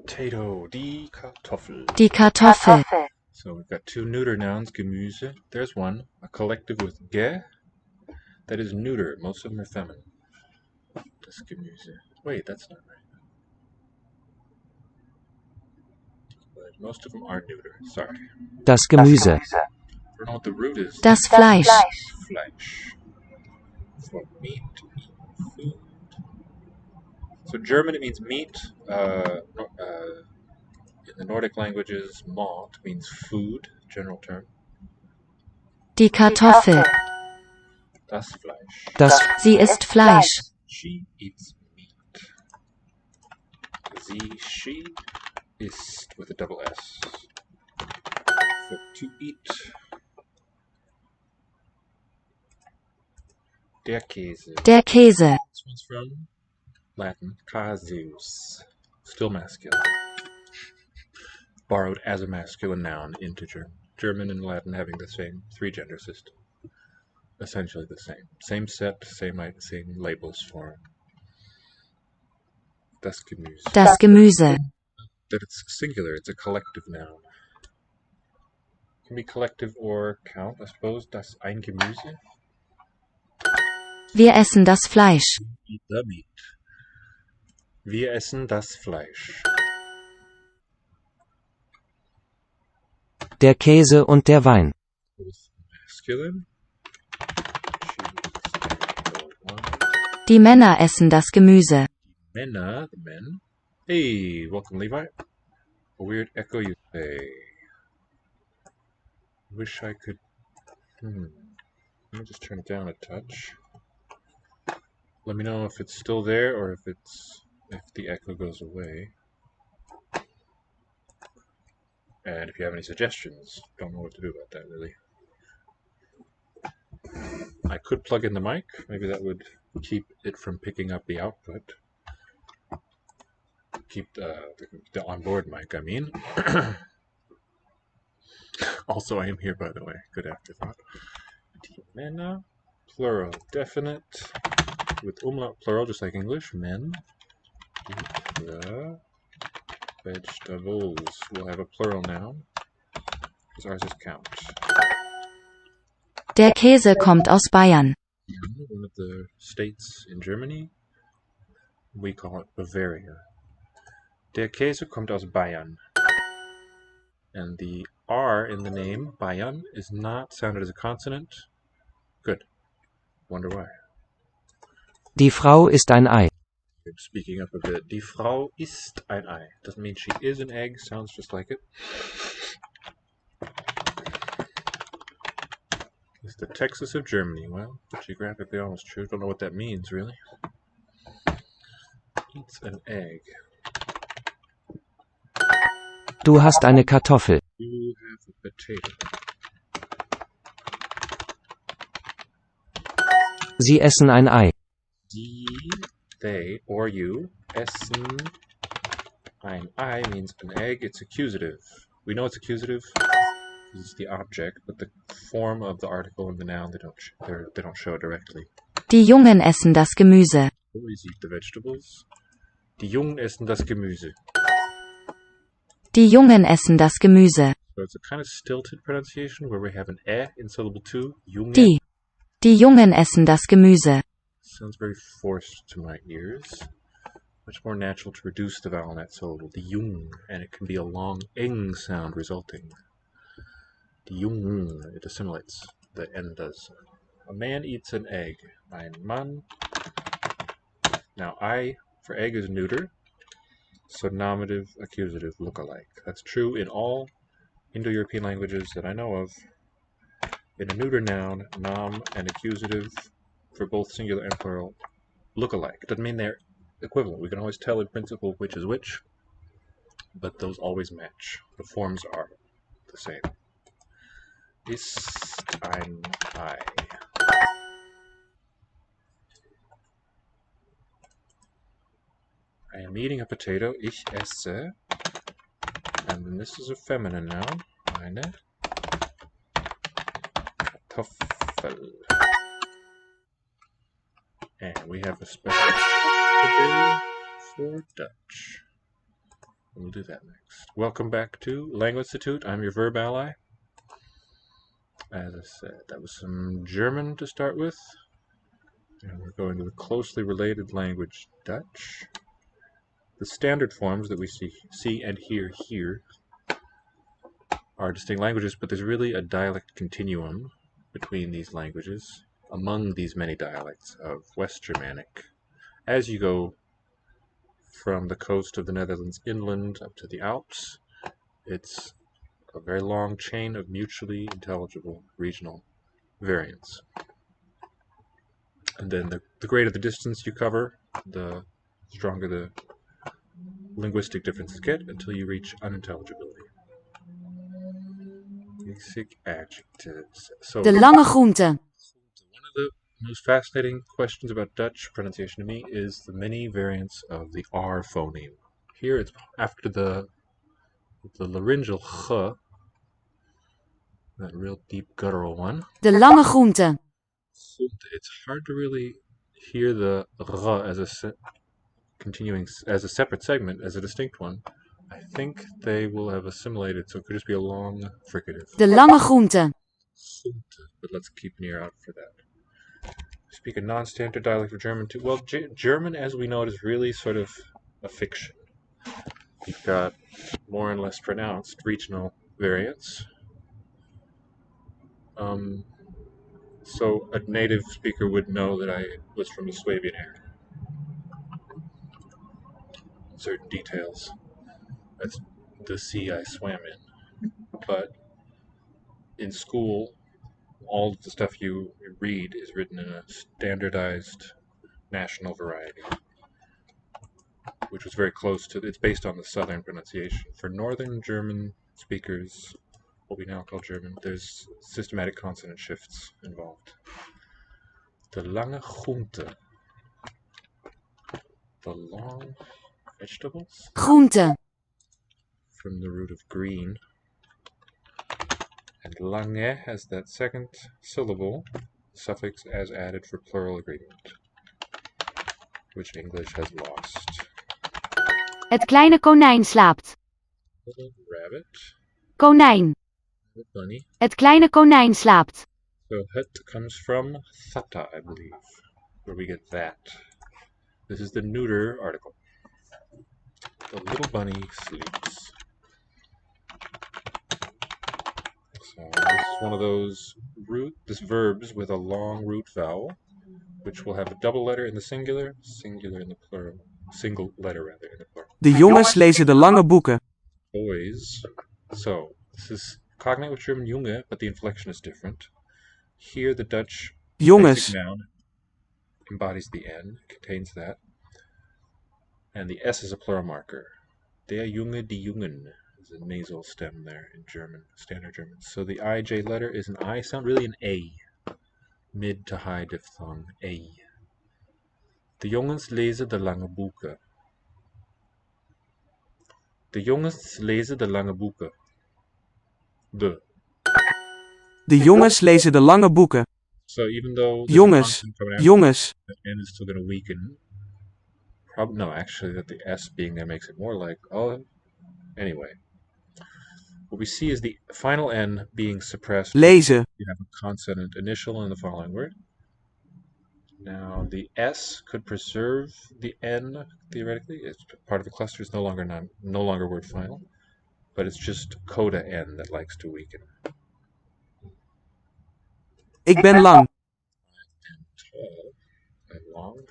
Potato, die Kartoffel. Die Kartoffel. So we've got two neuter nouns, Gemüse. There's one, a collective with ge. That is neuter. Most of them are feminine. Das Gemüse. Wait, that's not right. But most of them are neuter. Sorry. Das Gemüse. I don't know what the root is. Das Fleisch. Fleisch. For meat, food. So German, it means meat. In the Nordic languages, mat means food, general term. Die Kartoffel. Das Fleisch. Sie isst Fleisch. She eats meat. She isst with a double S. So to eat. Der Käse. Der Käse. This one's from Latin, casus. Still masculine. Borrowed as a masculine noun into German. German and Latin having the same three-gender system. Essentially the same. Same set, same labels for das Gemüse. Das Gemüse. That it's singular, it's a collective noun. It can be collective or count, I suppose. Das ein Gemüse. Wir essen das Fleisch. Eat the meat. Wir essen das Fleisch. Der Käse und der Wein. Both masculine. Die Männer essen das Gemüse. Männer, the men. Hey, welcome Levi. A weird echo you say. Wish I could... Let me just turn it down a touch. Let me know if it's still there or if the echo goes away. And if you have any suggestions, don't know what to do about that really. I could plug in the mic, maybe that would keep it from picking up the output. Keep the onboard mic, I mean. Also, I am here, by the way. Good afterthought. Männer, plural, definite, with umlaut plural, just like English. Men. Eat the vegetables. We'll have a plural noun, because ours is count. Der Käse kommt aus Bayern. One of the states in Germany, we call it Bavaria. Der Käse kommt aus Bayern. And the R in the name, Bayern, is not sounded as a consonant. Good. Wonder why. Die Frau ist ein Ei. I'm speaking up a bit. Die Frau ist ein Ei. Doesn't mean she is an egg. Sounds just like it. It's the Texas of Germany. Well, geographically almost true. Don't know what that means, really. Eats an egg. Du hast eine Kartoffel. You have a potato. Sie essen ein Ei. Die, they, or you, essen ein Ei means an egg. It's accusative. We know it's accusative. It's the object, but the form of the article and the noun, they don't show directly. Die Jungen essen das Gemüse. Boys eat the vegetables. Die Jungen essen das Gemüse. Die Jungen essen das Gemüse. So it's a kind of stilted pronunciation where we have an in syllable 2. Junge. Die Jungen essen das Gemüse. Sounds very forced to my ears. Much more natural to reduce the vowel in that syllable. The Jung, and it can be a long ing sound resulting. The Jung, it assimilates. The N does. A man eats an egg. Ein Mann. Now, I for egg is neuter. So nominative, accusative look alike. That's true in all Indo-European languages that I know of. In a neuter noun, nom and accusative for both singular and plural look alike. Doesn't mean they're equivalent. We can always tell in principle which is which, but those always match. The forms are the same. Ist ein Ei. I am eating a potato. Ich esse. And then this is a feminine noun. Eine Kartoffel. And we have a special today for Dutch. We'll do that next. Welcome back to Language Institute. I'm your VerbAlly. As I said, that was some German to start with. And we're going to the closely related language Dutch. The standard forms that we see and hear here are distinct languages, but there's really a dialect continuum between these languages, among these many dialects of West Germanic. As you go from the coast of the Netherlands inland up to the Alps, it's a very long chain of mutually intelligible regional variants. And then the greater the distance you cover, the stronger the linguistic differences get until you reach unintelligibility. Basic adjectives. So, De lange groente. one of the most fascinating questions about Dutch pronunciation to me is the many variants of the R phoneme. Here it's after the laryngeal ch, that real deep guttural one. De lange groente. It's hard to really hear the r as continuing as a separate segment, as a distinct one. I think they will have assimilated, so it could just be a long fricative. De lange groente. But let's keep an ear out for that. Speak a non-standard dialect of German too. Well, German, as we know it, is really sort of a fiction. You've got more and less pronounced regional variants. So a native speaker would know that I was from the Swabian area. Certain details. That's the sea I swam in. But in school, all of the stuff you read is written in a standardized national variety, which was very close to, it's based on the southern pronunciation. For northern German speakers, what we now call German, there's systematic consonant shifts involved. De lange groente. The long vegetables? Groente. From the root of green. And lange has that second syllable, suffix as added for plural agreement, which English has lost. Het kleine konijn slaapt. Little rabbit. Konijn. Bunny. Het kleine konijn slaapt. So het comes from thata, I believe, where we get that. This is the neuter article. The little bunny sleeps. So this is one of those verbs with a long root vowel, which will have a double letter in the singular in the plural. Single letter rather in the plural. De jongens lezen de lange boeken. Boys. So this is cognate with German Junge, but the inflection is different. Here the Dutch Jongens. noun embodies the N, contains that. And the S is a plural marker. Der Junge, die Jungen is a nasal stem there in German, standard German. So the IJ letter is an I sound, really an A. Mid to high diphthong, A. De jongens lezen de lange boeken. De jongens lezen de lange boeken. De jongens lezen de lange boeken. So even though Jongens. Jongens. the N is still going to weaken. No, actually, that the S being there makes it more like, oh, anyway. What we see is the final N being suppressed. Lezen. You have a consonant initial in the following word. Now, the S could preserve the N, theoretically. It's part of a cluster. It's no longer word final. But it's just coda N that likes to weaken. Ik ben lang. And tall and long.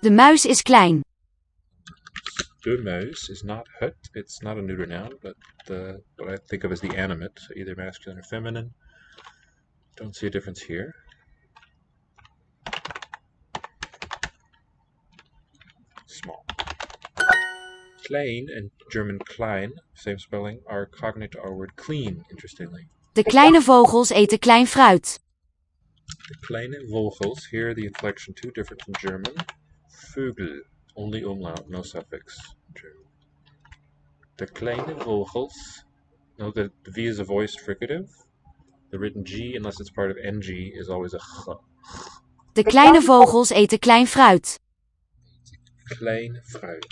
De muis is klein. De muis is not het. It's not a neuter noun, but what I think of as the animate, so either masculine or feminine. Don't see a difference here. Small. Klein and German klein, same spelling, are cognate to our word clean, interestingly. De kleine vogels eten klein fruit. The kleine vogels, here the inflection too different from German. Vögel, only umlaut, no suffix. German. The kleine vogels, note that the V is a voiced fricative. The written G, unless it's part of NG, is always a ch. De kleine vogels eten klein fruit. Klein fruit.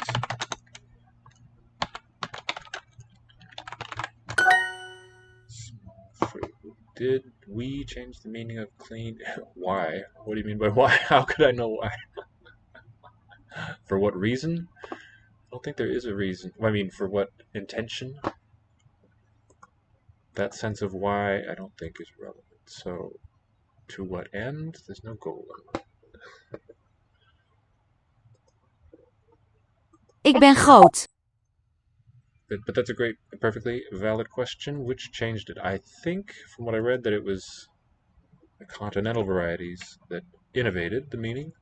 Small fruit. Did we change the meaning of clean? Why? What do you mean by why? How could I know why? For what reason? I don't think there is a reason. I mean, for what intention? That sense of why, I don't think is relevant. So, to what end? There's no goal. Ik ben groot. But that's a perfectly valid question. Which changed it? I think, from what I read, that it was the continental varieties that innovated the meaning.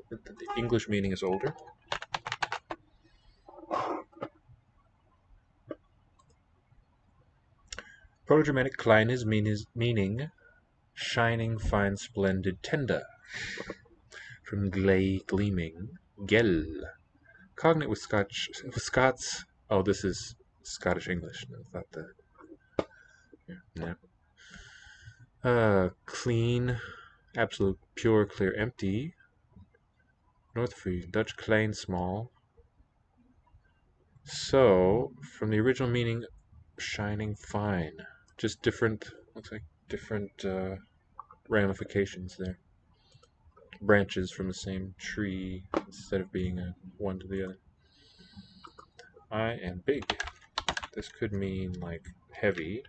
The English meaning is older. Proto-Germanic klein is meaning shining, fine, splendid, tender. From gley, gleaming, gel. Cognate with Scots. Oh, this is Scottish English. I thought that. Yeah. Clean, absolute, pure, clear, empty. North Free, Dutch klein, small. So, from the original meaning, shining, fine. Just different, looks like different ramifications there. Branches from the same tree instead of being one to the other. I am big. This could mean like heavy.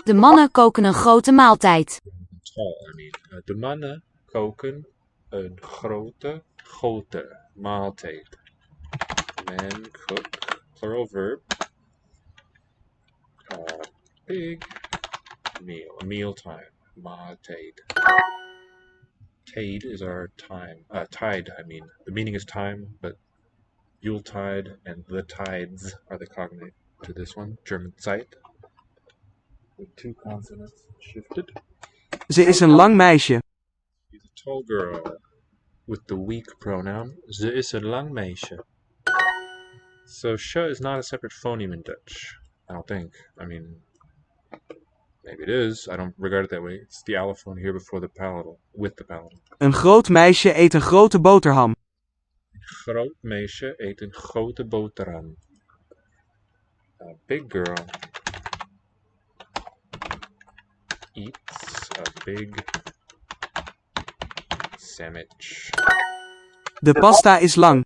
De mannen koken een grote maaltijd. Tall, I mean. De mannen koken een grote maaltijd. Men cook, plural verb. Big meal, a meal time. Maaltijd. Tide is our time. Tide, I mean. The meaning is time, but Yuletide and the tides are the cognate to this one. German Zeit. With two consonants shifted. Ze is een lang meisje. She's a tall girl with the weak pronoun. Ze is een lang meisje. So sh is not a separate phoneme in Dutch. I don't think. I mean, maybe it is. I don't regard it that way. It's the allophone here before the palatal, with the palatal. Een groot meisje eet een grote boterham. Groot meisje eet een grote boterham. A big girl eats a big sandwich. De pasta is lang.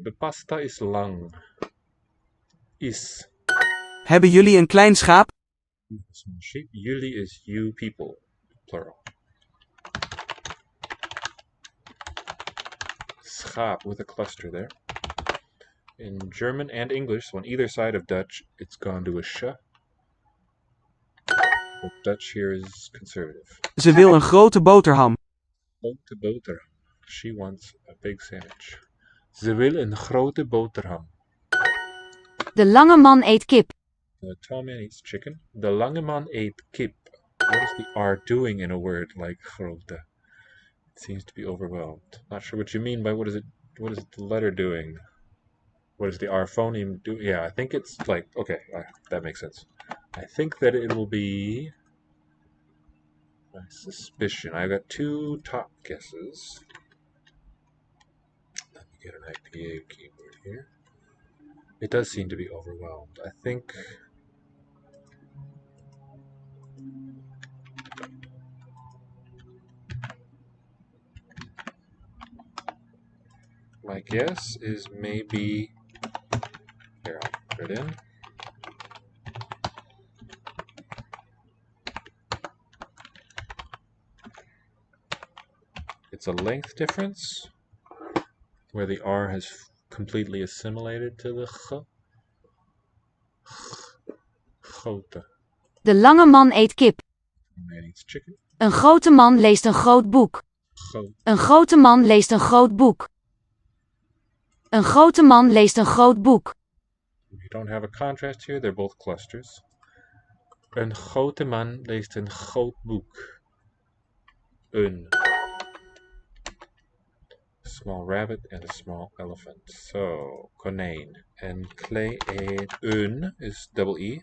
De pasta is lang. Is. Hebben jullie een klein schaap? Small sheep. Jullie is you people, plural. Schaap with a cluster there. In German and English, so on either side of Dutch, it's gone to a sh. But Dutch here is conservative. Ze wil een grote boterham. Grote boterham. She wants a big sandwich. Ze wil een grote boterham. De lange man eet kip. The tall man eats chicken. The lange man eet kip. What is the R doing in a word like grote? It seems to be overwhelmed. Not sure what you mean by what is the letter doing? What does the R phoneme do? Yeah, I think it's like, okay, that makes sense. I think that it will be my suspicion. I've got two top guesses. Let me get an IPA keyboard here. It does seem to be overwhelmed. I think my guess is maybe, here, I'll put it in. It's a length difference where the R has completely assimilated to the ch. Grote. De lange man eet kip. Man eats chicken. Een grote man leest een groot boek. Een grote man leest een groot boek. Een grote man leest een groot boek. You don't have a contrast here, they're both clusters. Een grote man leest een groot boek. Een. Small rabbit and a small elephant. So, konijn. En een is double E.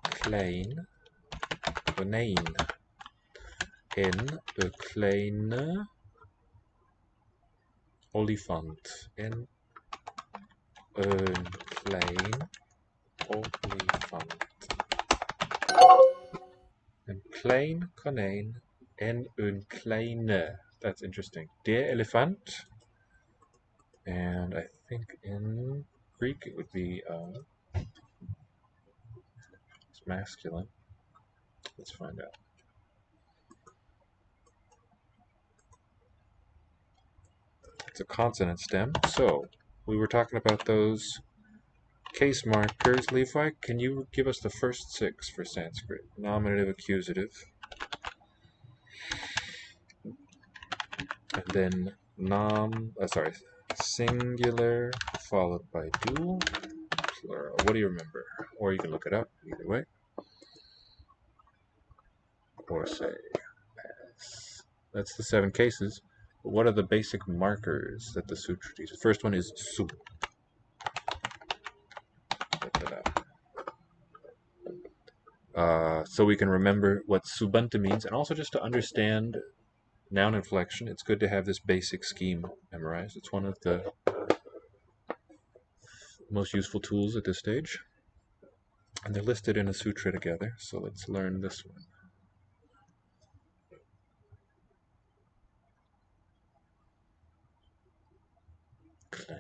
Klein. Konijn. En de kleine olifant. En een klein olifant. Een klein konijn en een kleine. That's interesting. De elefant. And I think in Greek it would be it's masculine. Let's find out. It's a consonant stem. So we were talking about those case markers. Levi, can you give us the first 6 for Sanskrit? Nominative, accusative. And then singular followed by dual, plural. What do you remember? Or you can look it up, either way. Or say pass. That's the 7 cases. But what are the basic markers that the sutra teaches? The first one is su. So we can remember what subanta means, and also just to understand noun inflection, it's good to have this basic scheme memorized. It's one of the most useful tools at this stage. And they're listed in a sutra together, so let's learn this one.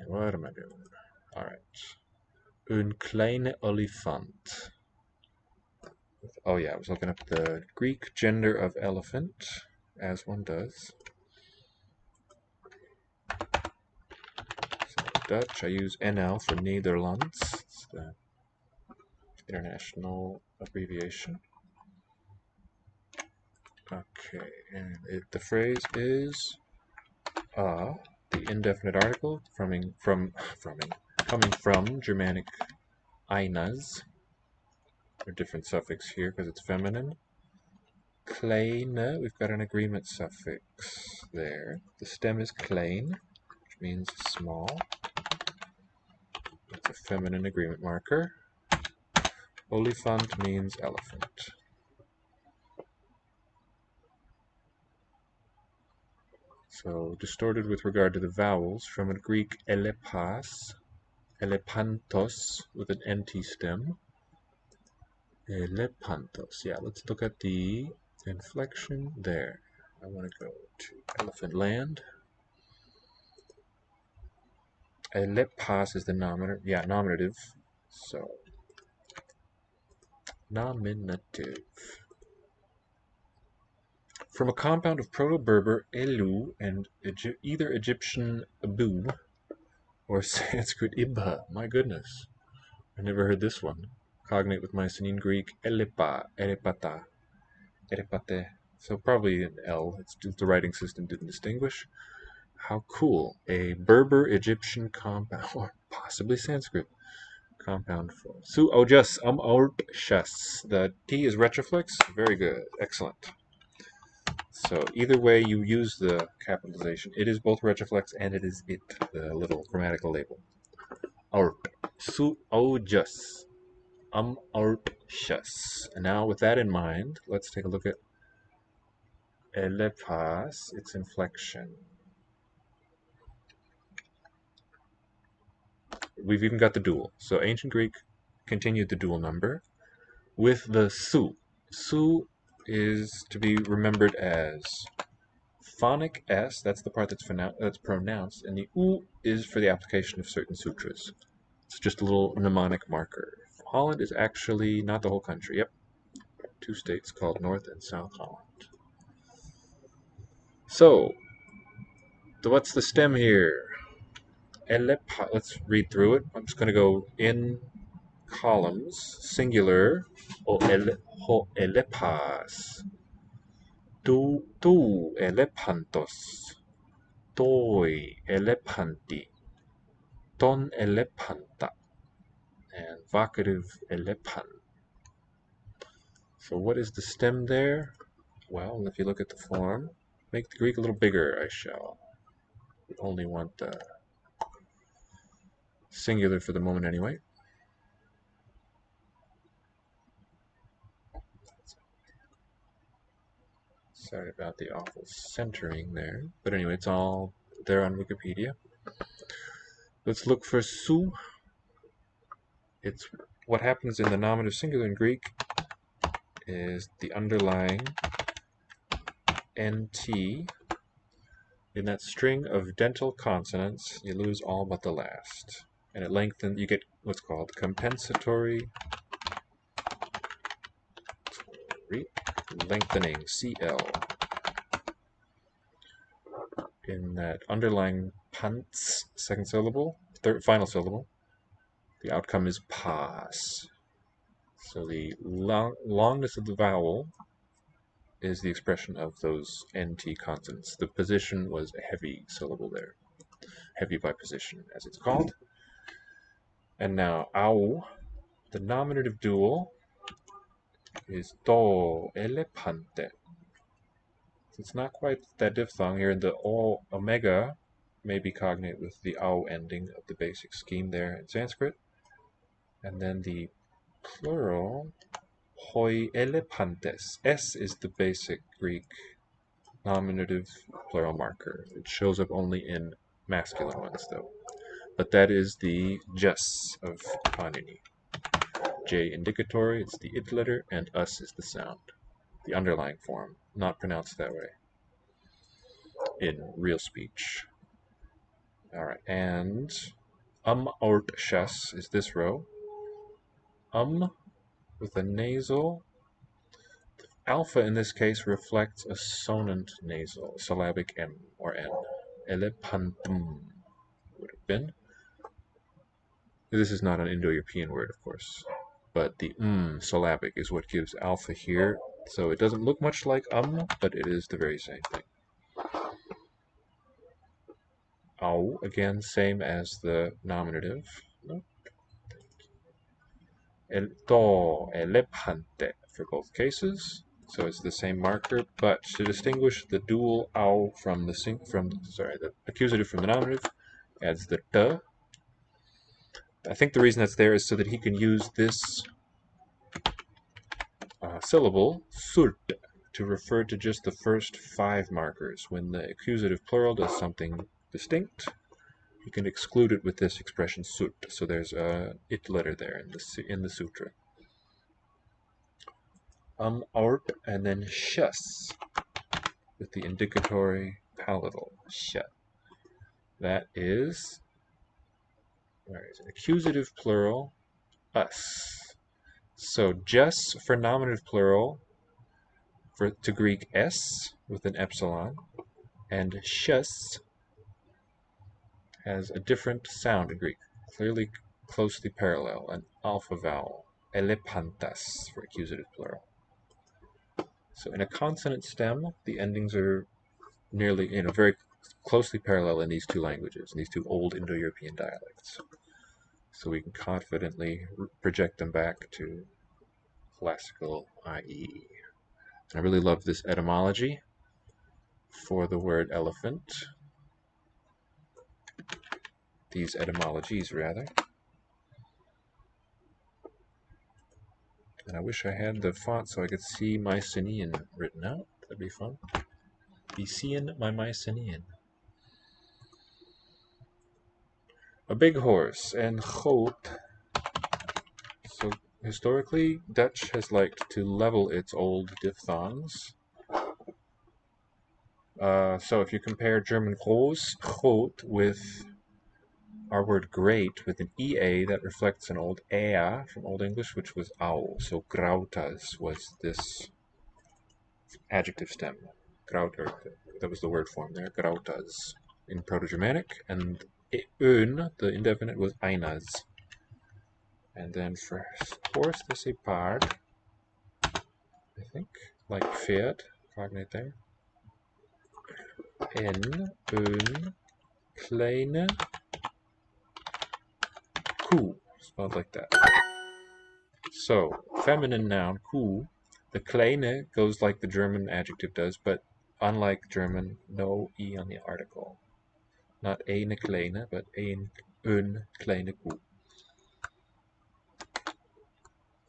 What am I doing? Alright. Een kleine olifant. Oh yeah, I was looking up the Greek gender of elephant, as one does. So Dutch, I use NL for Nederlands. It's the international abbreviation. Okay, and the phrase is the indefinite article coming from Germanic einas, a different suffix here because it's feminine. Kleine, we've got an agreement suffix there. The stem is klein, which means small. It's a feminine agreement marker. Olifant means elephant. So distorted with regard to the vowels from a Greek elepas, elepantos with an NT stem. Elepantos. Yeah, let's look at the inflection there. I want to go to elephant land. Elepas is the nominative. Yeah, nominative. So, nominative. From a compound of Proto-Berber elu and either Egyptian abu or Sanskrit ibha. My goodness, I never heard this one. Cognate with Mycenaean Greek elepa, erepata, erepate. So probably an L. It's just the writing system didn't distinguish. How cool. A Berber-Egyptian compound, or possibly Sanskrit compound for su ojas shas. The T is retroflex. Very good. Excellent. So either way you use the capitalization, it is both retroflex and it is it, the little grammatical label. Art. Su ojas shas. And now with that in mind, let's take a look at elepas, its inflection. We've even got the dual. So ancient Greek continued the dual number with the su. Su is to be remembered as phonic S, that's the part that's pronounced, and the U is for the application of certain sutras. It's just a little mnemonic marker. Holland is actually not the whole country. Yep. 2 states called North and South Holland. So, what's the stem here? Let's read through it. I'm just going to go in columns. Singular. Ho elepas. Tu elepantos. Toi elepanti. Ton elepanta. And vocative elepan. So what is the stem there? Well, if you look at the form, make the Greek a little bigger, I shall. We only want the singular for the moment anyway. Sorry about the awful centering there. But anyway, it's all there on Wikipedia. Let's look for su. It's what happens in the nominative singular in Greek is the underlying nt. In that string of dental consonants, you lose all but the last. And it lengthens, you get what's called compensatory lengthening, CL. In that underlying pants, second syllable, final syllable, the outcome is pas. So the longness of the vowel is the expression of those NT consonants. The position was a heavy syllable there. Heavy by position, as it's called. And now, au, the nominative dual is do elefante. It's not quite that diphthong here. The o omega may be cognate with the au ending of the basic scheme there in Sanskrit. And then the plural, hoi elepantes. S is the basic Greek nominative plural marker. It shows up only in masculine ones, though. But that is the jus of Panini. J indicatory, it's the it letter, and us is the sound. The underlying form, not pronounced that way in real speech. Alright, and ort shas is this row. With a nasal. Alpha in this case reflects a sonant nasal, syllabic M or N. Elepantum would have been. This is not an Indo-European word, of course, but the syllabic is what gives alpha here. So it doesn't look much like but it is the very same thing. Au, again, same as the nominative. El to, elepante for both cases. So it's the same marker, but to distinguish the dual au from the accusative from the nominative, adds the t. I think the reason that's there is so that he can use this syllable, surt, to refer to just the first 5 markers. When the accusative plural does something distinct, you can exclude it with this expression surt. So there's a it letter there in the sutra. Ort, and then shus with the indicatory palatal, shut. That is, where is it? Accusative plural, us. So jus for nominative plural, to Greek s with an epsilon, and shus has a different sound in Greek, clearly closely parallel, an alpha vowel, elepantas for accusative plural. So in a consonant stem, the endings are nearly, very closely parallel in these two languages, in these two old Indo-European dialects. So we can confidently project them back to classical IE. I really love this etymology for the word elephant. These etymologies, rather. And I wish I had the font so I could see Mycenaean written out. That'd be fun. Be seeing my Mycenaean. A big horse, and goat. So historically, Dutch has liked to level its old diphthongs. So if you compare German groot, with our word great with an EA, that reflects an old ea from Old English, which was owl. So grautas was this adjective stem. Grauter, that was the word form there, grautas in Proto-Germanic, and ön, the indefinite, was einas. And then for horse, they say paard, I think, like Pferd, cognate there. Ön, kleine Kuh, spelled like that. So, feminine noun, Kuh, the kleine goes like the German adjective does, but unlike German, no E on the article. Not eine kleine, but ön kleine Kuh.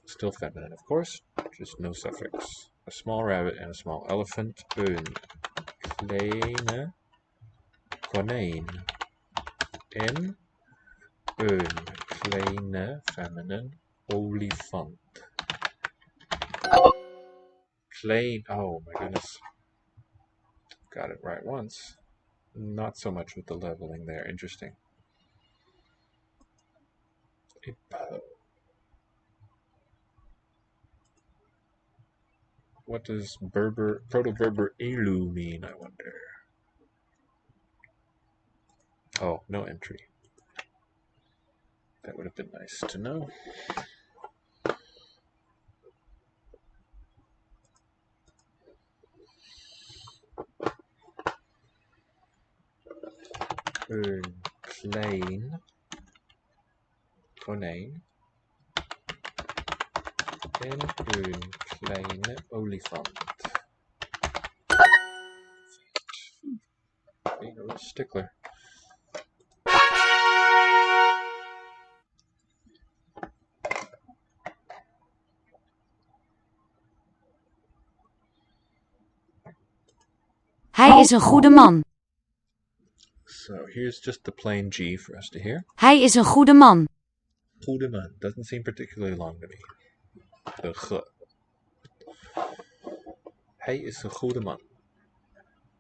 Still feminine, of course, just no suffix. A small rabbit and a small elephant, ön kleine konijn. En een kleine feminine olifant. Klein, oh my goodness. Got it right once. Not so much with the leveling there. Interesting. What does Proto-VerbAlly mean, I wonder? Oh, no entry. That would have been nice to know. Een klein konijn en een kleine olifant. Being a real stickler. Hij is een goede man. So here's just the plain G for us to hear. Hij is een goede man. Goede man doesn't seem particularly long to me. The G. Hij is een goede man.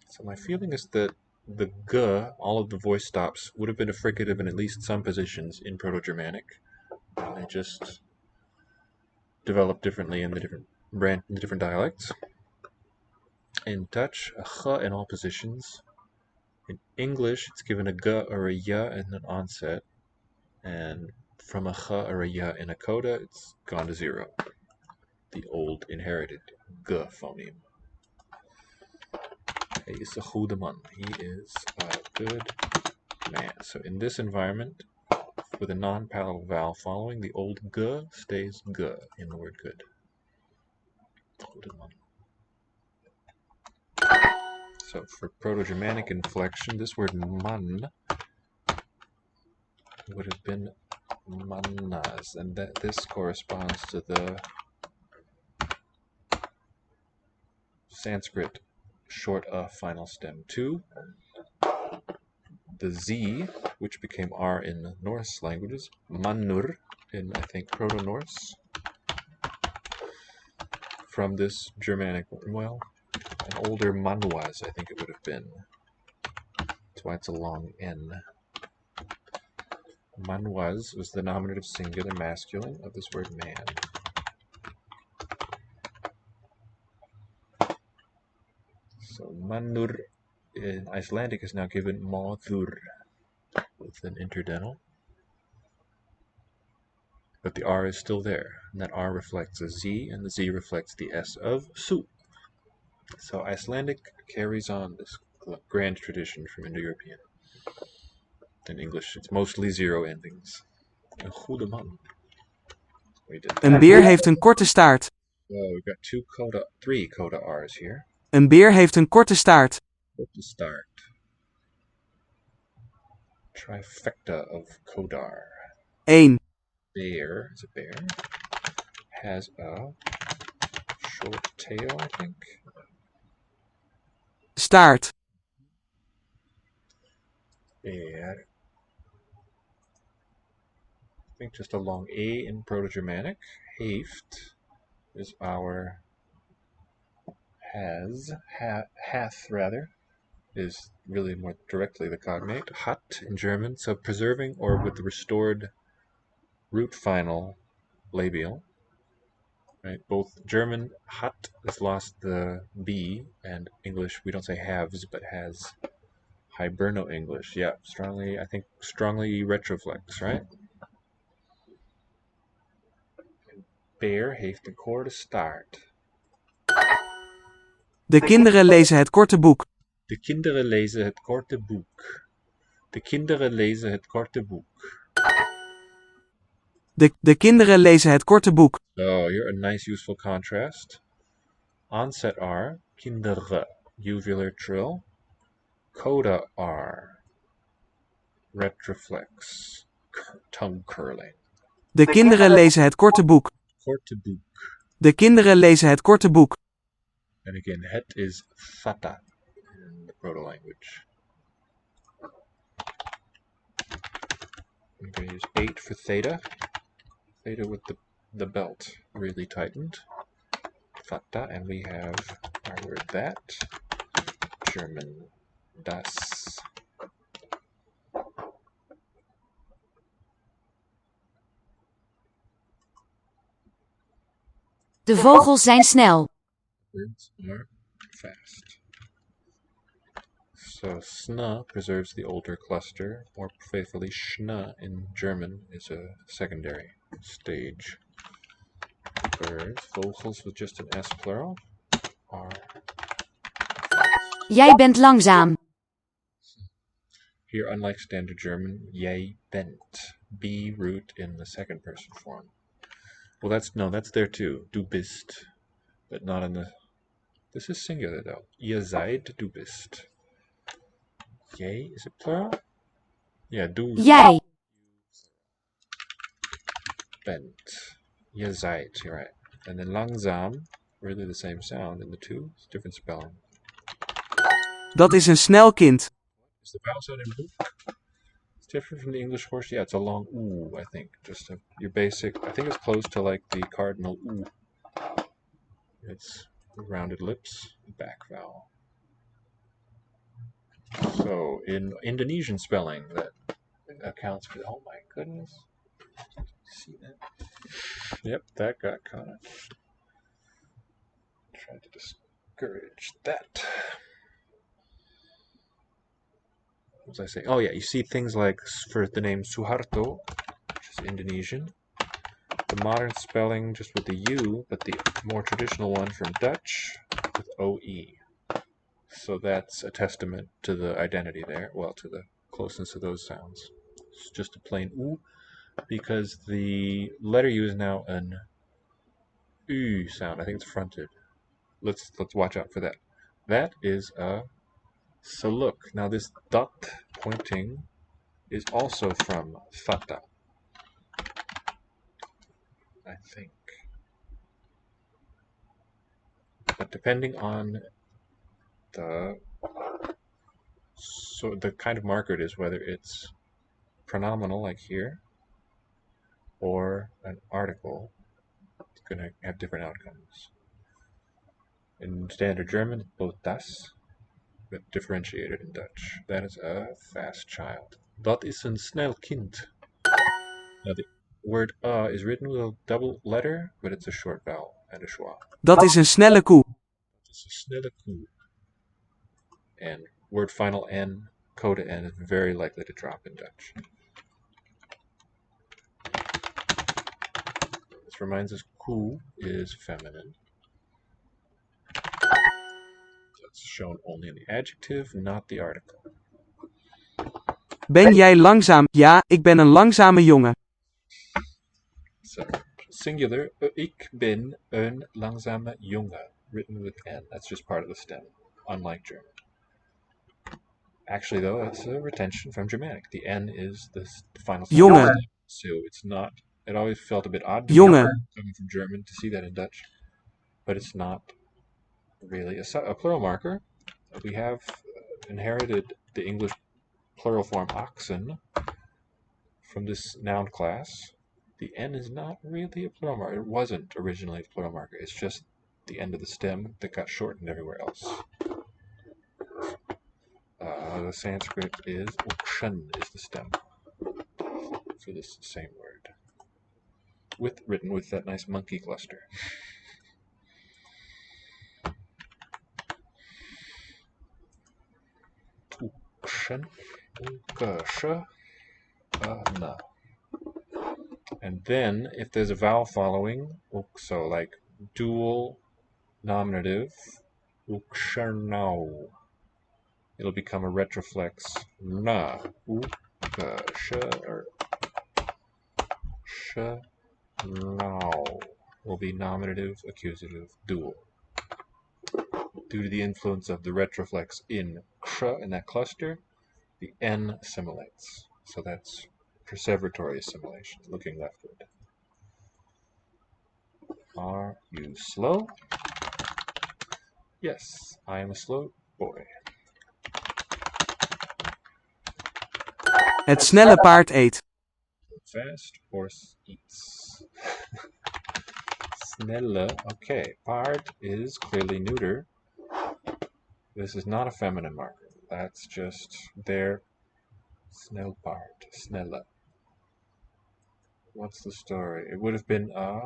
So my feeling is that the G, all of the voice stops, would have been a fricative in at least some positions in Proto-Germanic. They just develop differently in the different dialects. In Dutch, a ch in all positions. In English, it's given a g or a y in an onset, and from a ch or a y in a coda, it's gone to zero. The old inherited g phoneme. Hij is een goede man. He is a good man. So in this environment, with a non-palatal vowel following, the old g stays g in the word good. Goede man. So for Proto-Germanic inflection, this word man would have been manas, and that this corresponds to the Sanskrit short final stem 2, the Z, which became R in Norse languages, manur in, I think, Proto-Norse, from this Germanic, well, an older manwas, I think it would have been. That's why it's a long N. Manwas was the nominative singular masculine of this word man. So manur in Icelandic is now given maður with an interdental. But the R is still there, and that R reflects a Z, and the Z reflects the S of su. So Icelandic carries on this grand tradition from Indo-European. In English, it's mostly zero endings. Een goede man. Een beer heeft een korte staart. Oh, we've got three coda R's here. Een beer heeft een korte staart. Korte staart. Trifecta of codar. 1. Bear is a bear. Has a short tail, I think. Staart. Bear. I think just a long A in Proto-Germanic. Heeft is our hath rather, is really more directly the cognate. Hat in German, so preserving or with the restored root final labial. Right, both German hat has lost the B, and English we don't say haves but has. Hiberno English, yeah, strongly retroflex, right? Bear heeft een korte staart. De kinderen lezen het korte boek. De kinderen lezen het korte boek. De kinderen lezen het korte boek. De kinderen lezen het korte boek. Oh, you're a nice useful contrast. Onset R, kinderen, uvular trill. Coda R, retroflex, tongue curling. De kinderen lezen het korte boek. Korte boek. De kinderen lezen het korte boek. And again, het is fata in the proto-language. I'm going to use 8 for theta. Theta with the belt really tightened. Theta, and we have our word that. German, das. De vogels zijn snel. Birds are fast. So sna preserves the older cluster. More faithfully, schna in German is a secondary stage. Birds, vogels with just an S plural, are fast. Jij bent langzaam. Here, unlike standard German, jij bent. Be root in the second person form. Well, that's there too. Du bist. But not in the... This is singular though. Ihr seid, du bist. Jij, is it plural? Yeah, du Jij. bent. Ihr seid, you're right. And then langsam, really the same sound in the two. It's different spelling. Dat is een snel kind. Is the vowel sound in book? It's different from the English horse. Yeah, it's a long ooh, I think. Just your basic, I think it's close to like the cardinal ooh. It's rounded lips, back vowel. So in Indonesian spelling, that accounts for, oh my goodness. See that? Yep, that got caught. Tried to discourage that. What was I saying? Oh yeah, you see things like for the name Suharto, which is Indonesian. The modern spelling just with the U, but the more traditional one from Dutch with OE. So that's a testament to the identity there, well, to the closeness of those sounds. It's just a plain U, because the letter U is now an U sound. I think it's fronted. Let's watch out for that. That is a saluk. Now this dot pointing is also from Fata, I think. But depending on the kind of marker it is, whether it's pronominal like here or an article, it's going to have different outcomes. In standard German, both das, but differentiated in Dutch. That is a fast child. Dat is een snel kind. Now the word is written with a double letter, but it's a short vowel and a schwa. Dat is een snelle koe. Dat is een snelle koe. And word final N, coda N, is very likely to drop in Dutch. This reminds us koe is feminine. That's shown only in the adjective, not the article. Ben jij langzaam? Ja, ik ben een langzame jongen. So, singular, ik ben een langzame jongen, written with N. That's just part of the stem, unlike German. Actually, though, that's a retention from Germanic. The N is the final sound. Jongen. So it's not, it always felt a bit odd to Jongen. me coming from German to see that in Dutch, but it's not really a plural marker. We have inherited the English plural form oxen from this noun class. The N is not really a plural marker. It wasn't originally a plural marker. It's just the end of the stem that got shortened everywhere else. The Sanskrit is ukshan is the stem for this same word, written with that nice monkey cluster. Ukshan, ukasha, na. And then, if there's a vowel following, so like dual nominative, ukshanau, it'll become a retroflex na, ukasha, or shanau will be nominative, accusative, dual. Due to the influence of the retroflex in ksha, in that cluster, the N assimilates. So that's perseveratory assimilation, looking leftward. Are you slow? Yes, I am a slow boy. Het snelle paard eet. Fast horse eats. Snelle. Okay, paard is clearly neuter. This is not a feminine marker. That's just their snellpaard. Snelle. What's the story? It would have been a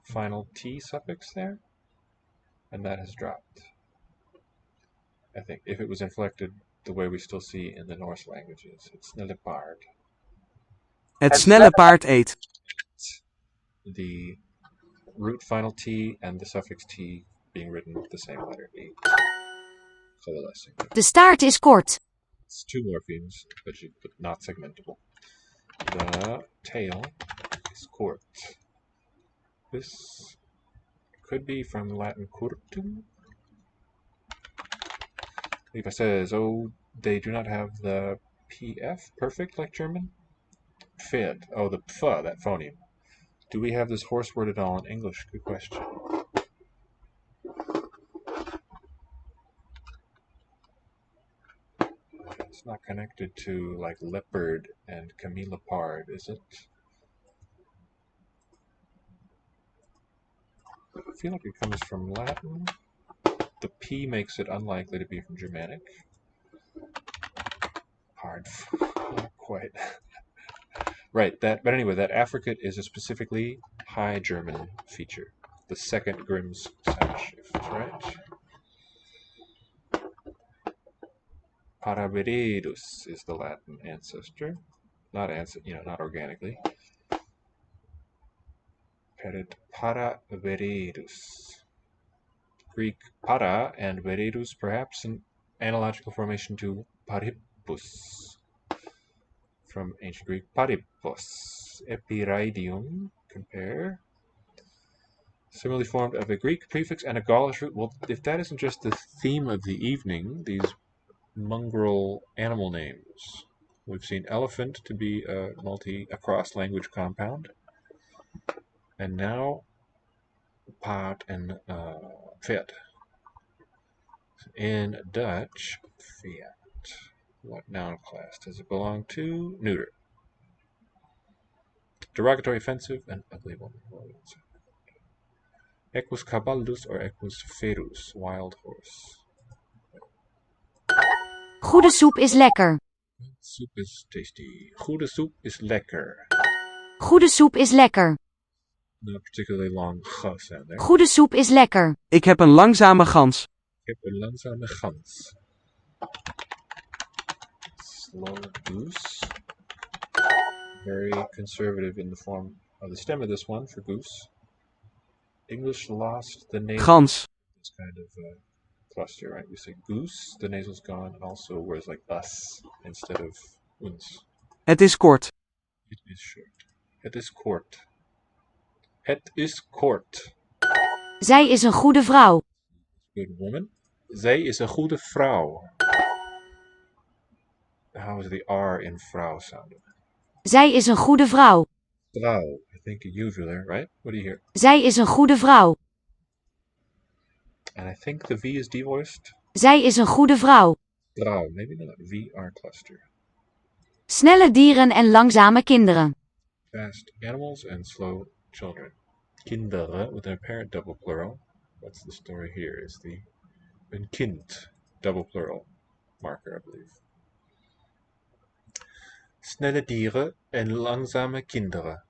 final T suffix there, and that has dropped. I think if it was inflected the way we still see in the Norse languages, it's snellepaard. Het snelle paard eet. The root final T and the suffix T being written with the same letter E. Coalescing. De staart is kort. It's two morphemes, but not segmentable. The tail is court. This could be from Latin curtum. Levi says, oh, they do not have the PF, perfect, like German? Fid. Oh, the ph, that phoneme. Do we have this horse word at all in English? Good question. It's not connected to, like, leopard and camelopard, is it? I feel like it comes from Latin. The P makes it unlikely to be from Germanic. Hard. Not quite. Right, but anyway, that affricate is a specifically High German feature. The second Grimm's sound shift, right? Paraveredus is the Latin ancestor. Not organically. Paraveredus. Greek para and veredus, perhaps an analogical formation to parippus. From ancient Greek parippos. Epiraidium, compare. Similarly formed of a Greek prefix and a Gaulish root. Well, if that isn't just the theme of the evening, these mongrel animal names. We've seen elephant to be a cross-language compound. And now paard and pferd. In Dutch, Fiat. What noun class does it belong to? Neuter. Derogatory, offensive, and ugly woman. Equus caballus or equus ferus, wild horse. Goede soep is lekker. Soup is tasty. Goede soep is lekker. Goede soep is lekker. Not particularly long g sound there. Goede soep is lekker. Ik heb een langzame gans. Ik heb een langzame gans. Slow goose. Very conservative in the form of the stem of this one for goose. English lost the nasal. Gans. This kind of cluster, right? We say goose, the nasal's gone, and also words like us instead of uns. Het is kort. It is short. Het is kort. Het is kort. Zij is een goede vrouw. Good woman. Zij is een goede vrouw. How is the R in vrouw sounding? Zij is een goede vrouw. Vrouw. I think a uvular, right? What do you hear? Zij is een goede vrouw. And I think the V is devoiced. Zij is een goede vrouw. Vrouw. Maybe not. VR cluster. Snelle dieren en langzame kinderen. Fast animals and slow children. Kinderen with an apparent double plural. What's the story here? Is the een kind double plural marker, I believe. Snelle dieren en langzame kinderen.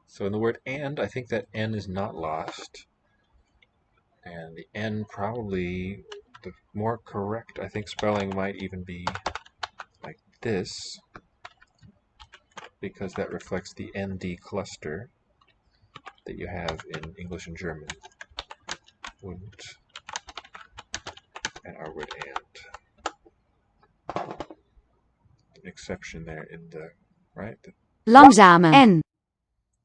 So in the word and, I think that N is not lost. And the N probably, the more correct, I think, spelling might even be like this, because that reflects the ND cluster that you have in English and German. Und and our word and. An exception there in the, right? Langzame en.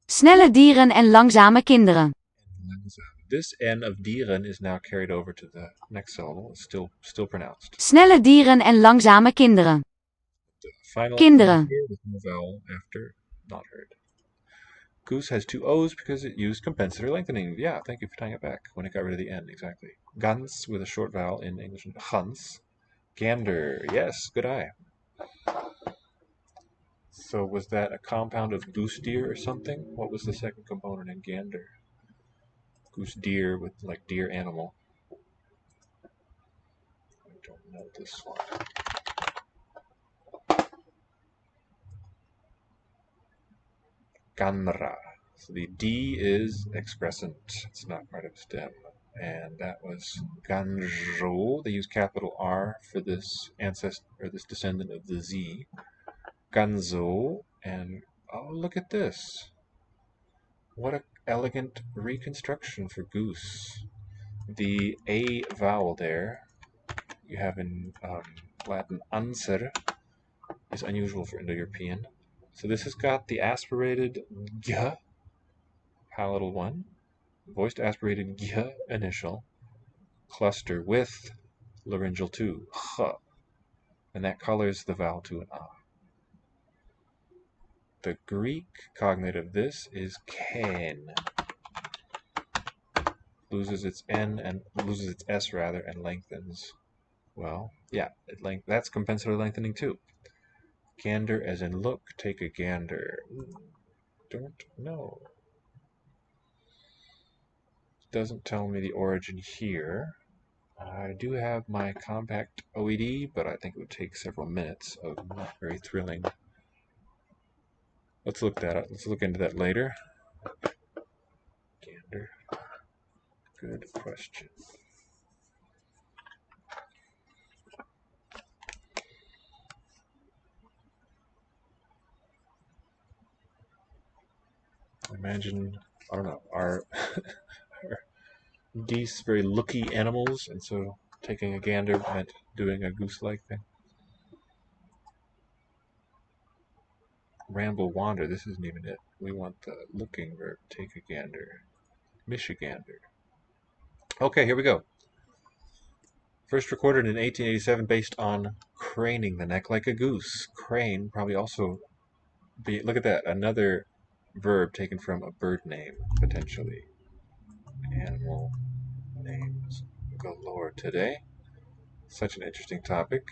Snelle dieren en langzame kinderen. This N of dieren is now carried over to the next syllable. It's still pronounced. Snelle dieren en langzame kinderen. The final Kinderen. here with no vowel after not heard. Goose has two O's because it used compensatory lengthening. Yeah, thank you for tying it back when it got rid of the N, exactly. Gans with a short vowel in English. Gans. Gander. Yes, good eye. So was that a compound of goose deer or something? What was the second component in gander? Goose deer with like deer animal. I don't know this one. Ganra. So the D is expressant. It's not part of stem. And that was Ganzhou. They use capital R for this ancestor or this descendant of the Z. Ganzhou. And oh, look at this. What an elegant reconstruction for goose. The A vowel there, you have in Latin anser, is unusual for Indo-European. So this has got the aspirated g, palatal one, voiced aspirated g initial, cluster with laryngeal 2, ch, and that colors the vowel to an a. The Greek cognate of this is ken. Loses its n and loses its s rather and lengthens. Well, yeah, that's compensatory lengthening too. Gander as in look, take a gander. Don't know. Doesn't tell me the origin here. I do have my compact OED, but I think it would take several minutes of not very thrilling. Let's look that up. Let's look into that later. Gander. Good question. Imagine, I don't know, are geese very looky animals, and so taking a gander meant doing a goose-like thing? Ramble, wander, this isn't even it. We want the looking verb, take a gander. Michigander. Okay, here we go. First recorded in 1887 based on craning the neck like a goose. Crane probably also be, look at that, another verb taken from a bird name, potentially. Animal names galore today. Such an interesting topic.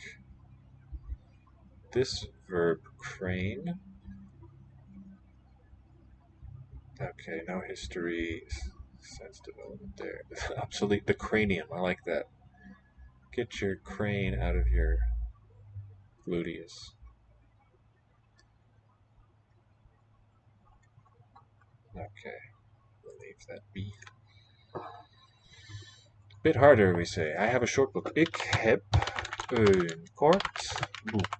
This verb, crane. Okay, no history, sense development there. Obsolete, the cranium, I like that. Get your crane out of your gluteus. Okay, we'll leave that be. Bit harder, we say. I have a short book. Ik heb een kort boek.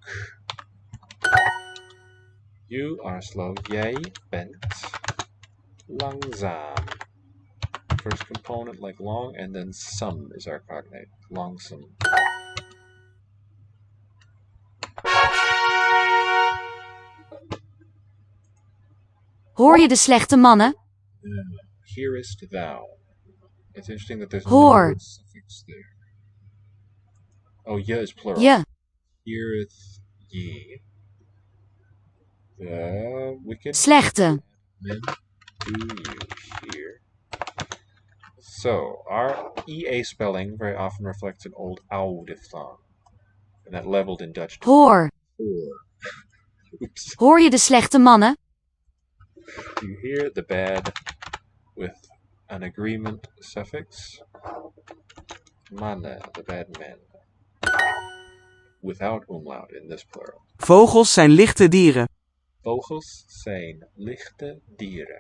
You are slow. Jij bent langzaam. First component like long, and then some is our cognate. Longsome. Hoor je de slechte mannen? Hearest thou. It's interesting that there's Hoor. no suffix there. Oh, ye is plural. Je. Heareth ye. The wicked Slechte. men do you hear. So, our EA spelling very often reflects an old ow diphthong. And that leveled in Dutch. Hoor. Oops. Hoor je de slechte mannen? You hear the bad with an agreement suffix. Manne, the bad men. Without umlaut in this plural. Vogels zijn lichte dieren. Vogels zijn lichte dieren.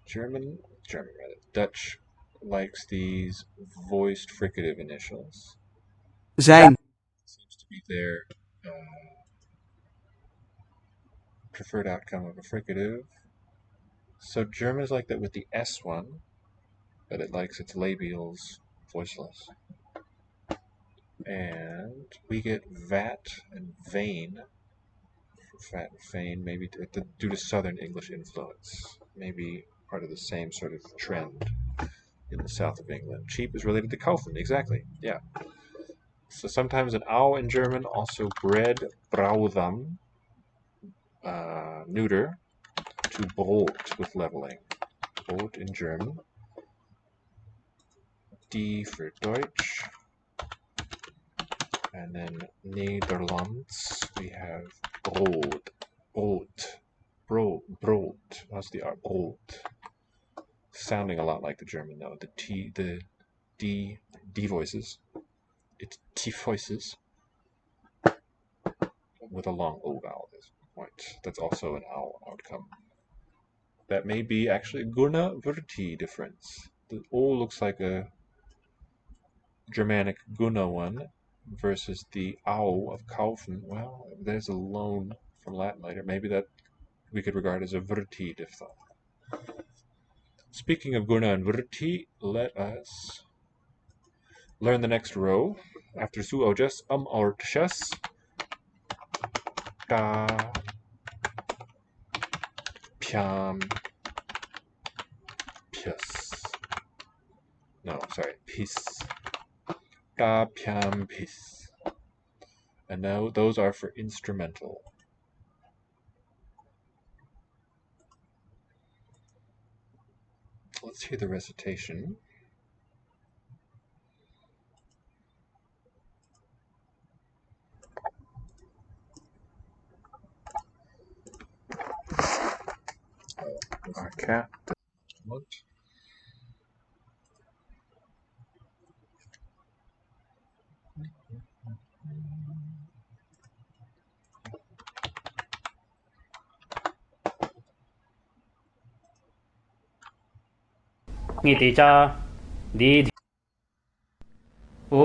German rather, Dutch likes these voiced fricative initials. Zijn. Seems to be their preferred outcome of a fricative. So German is like that with the S one, but it likes its labials voiceless. And we get vat and vein, fat and fein, maybe due to Southern English influence. Maybe part of the same sort of trend in the south of England. Cheap is related to kaufen, exactly, yeah. So sometimes an ow in German, also bred, brautham, neuter, to brot with leveling. Brot in German. D for Deutsch. And then Nederlands, we have brood. Brot. Brot. How's the R? Brot. Sounding a lot like the German though. The D voices. It's T voices with a long O vowel. That's also an owl outcome. That may be actually a Guna-Vurti difference. The O looks like a Germanic Guna one versus the Au of kaufen. Well, there's a loan from Latin later. Maybe that we could regard as a Vurti diphthong. Speaking of Guna and Vurti, let us learn the next row. After su ojas, ortshas, ka, pyam, pis. No, sorry, pis. Ka, pyam, pis. And now those are for instrumental. Let's hear the recitation. Our cat. What? इति च दीधि ॐ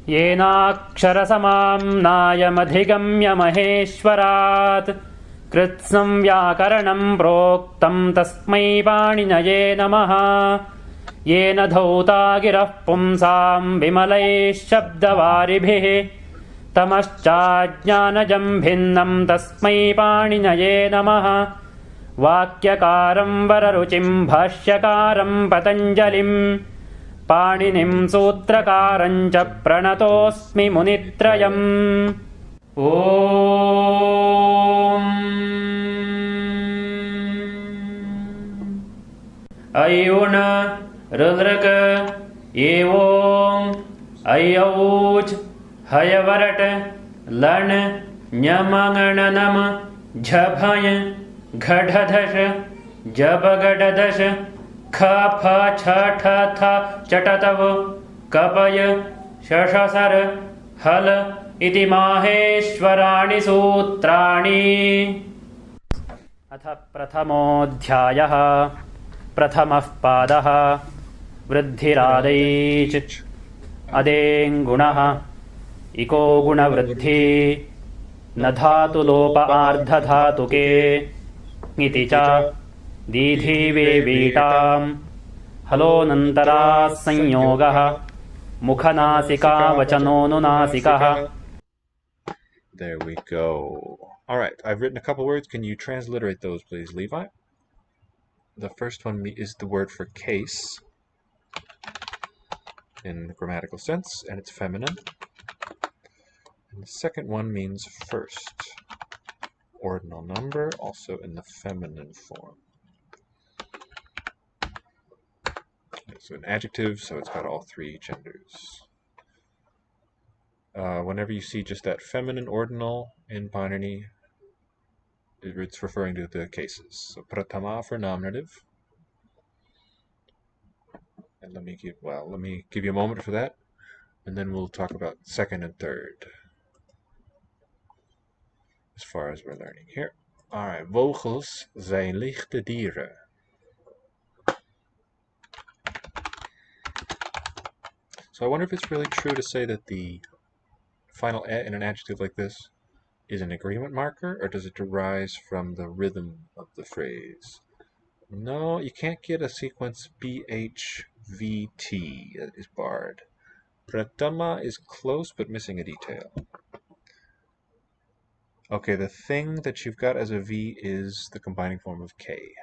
येनाक्षरसमाम्नायमधिगम्य महेश्वरात् कृत्स्नं व्याकरणं प्रोक्तं तस्मै पाणिनये नमः येन धौता गिरः पुंसां विमलैः शब्दवारिभिः तमश्चाज्ञानजं भिन्नं तस्मै पाणिनये नमः वाक्यकारं वररुचिं भाष्यकारं पतञ्जलिं पाणिनिं सूत्रकारं च प्रणतोऽस्मि मुनित्रयम् ॐ ऐउण रुद्रक एवों ऐऔच हयवरट लन ञमगणनम झभय घढधश जबगडदश ख फ छ ठ थ चटतव कपय शशसर हल इति माहेश्वराणि सूत्राणि अथ प्रथमोऽध्यायः प्रथमः पादः वृद्धिरादैच अदेङ्गुणः इको गुणवृद्धि न धातुलोप आर्धधातुके इति च दीधीवेवीटां हलोऽनन्तराः संयोगः मुखनासिकावचनोऽनुनासिकः. There we go. Alright, I've written a couple words. Can you transliterate those, please, Levi? The first one is the word for case in the grammatical sense, and it's feminine. And the second one means first. Ordinal number, also in the feminine form. So an adjective, so it's got all three genders. Whenever you see just that feminine ordinal in Panini, it's referring to the cases. So pratama for nominative. And let me give you a moment for that, and then we'll talk about second and third as far as we're learning here. Alright, vogels zijn lichte dieren. So I wonder if it's really true to say that the final e in an adjective like this is an agreement marker, or does it arise from the rhythm of the phrase? No, you can't get a sequence BHVT that is barred. Pratama is close but missing a detail. Okay, the thing that you've got as a V is the combining form of K.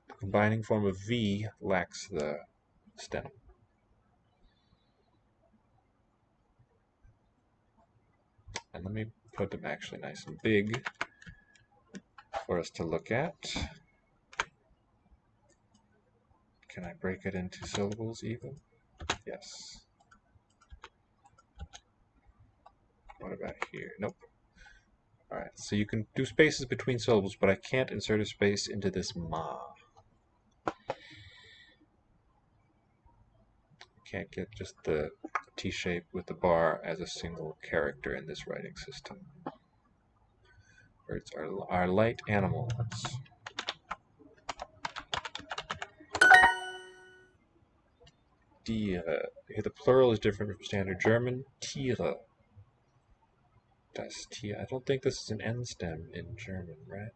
The combining form of V lacks the stem. And let me put them actually nice and big for us to look at. Can I break it into syllables even? Yes. What about here? Nope. Alright, so you can do spaces between syllables, but I can't insert a space into this ma. Can't get just the T shape with the bar as a single character in this writing system. Birds are light animals. Tiere. Here the plural is different from standard German. Tiere. Das Tier. I don't think this is an N stem in German, right?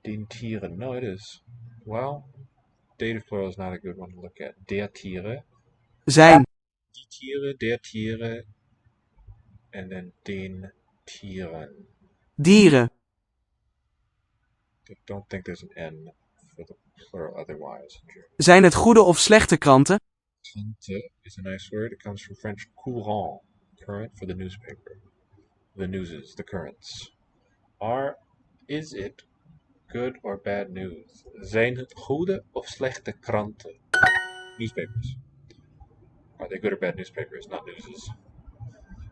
Den Tieren. No, it is. Well, dative plural is not a good one to look at. Der Tiere. Zijn. Die Tiere, der Tiere, and then den Tieren. Dieren. I don't think there's an N for the plural otherwise in German. Zijn het goede of slechte kranten? Krante is a nice word. It comes from French courant, current for the newspaper. The newses, the currents. Is it good or bad news? Zijn het goede of slechte kranten? Newspapers. Are they good or bad newspapers, not newses?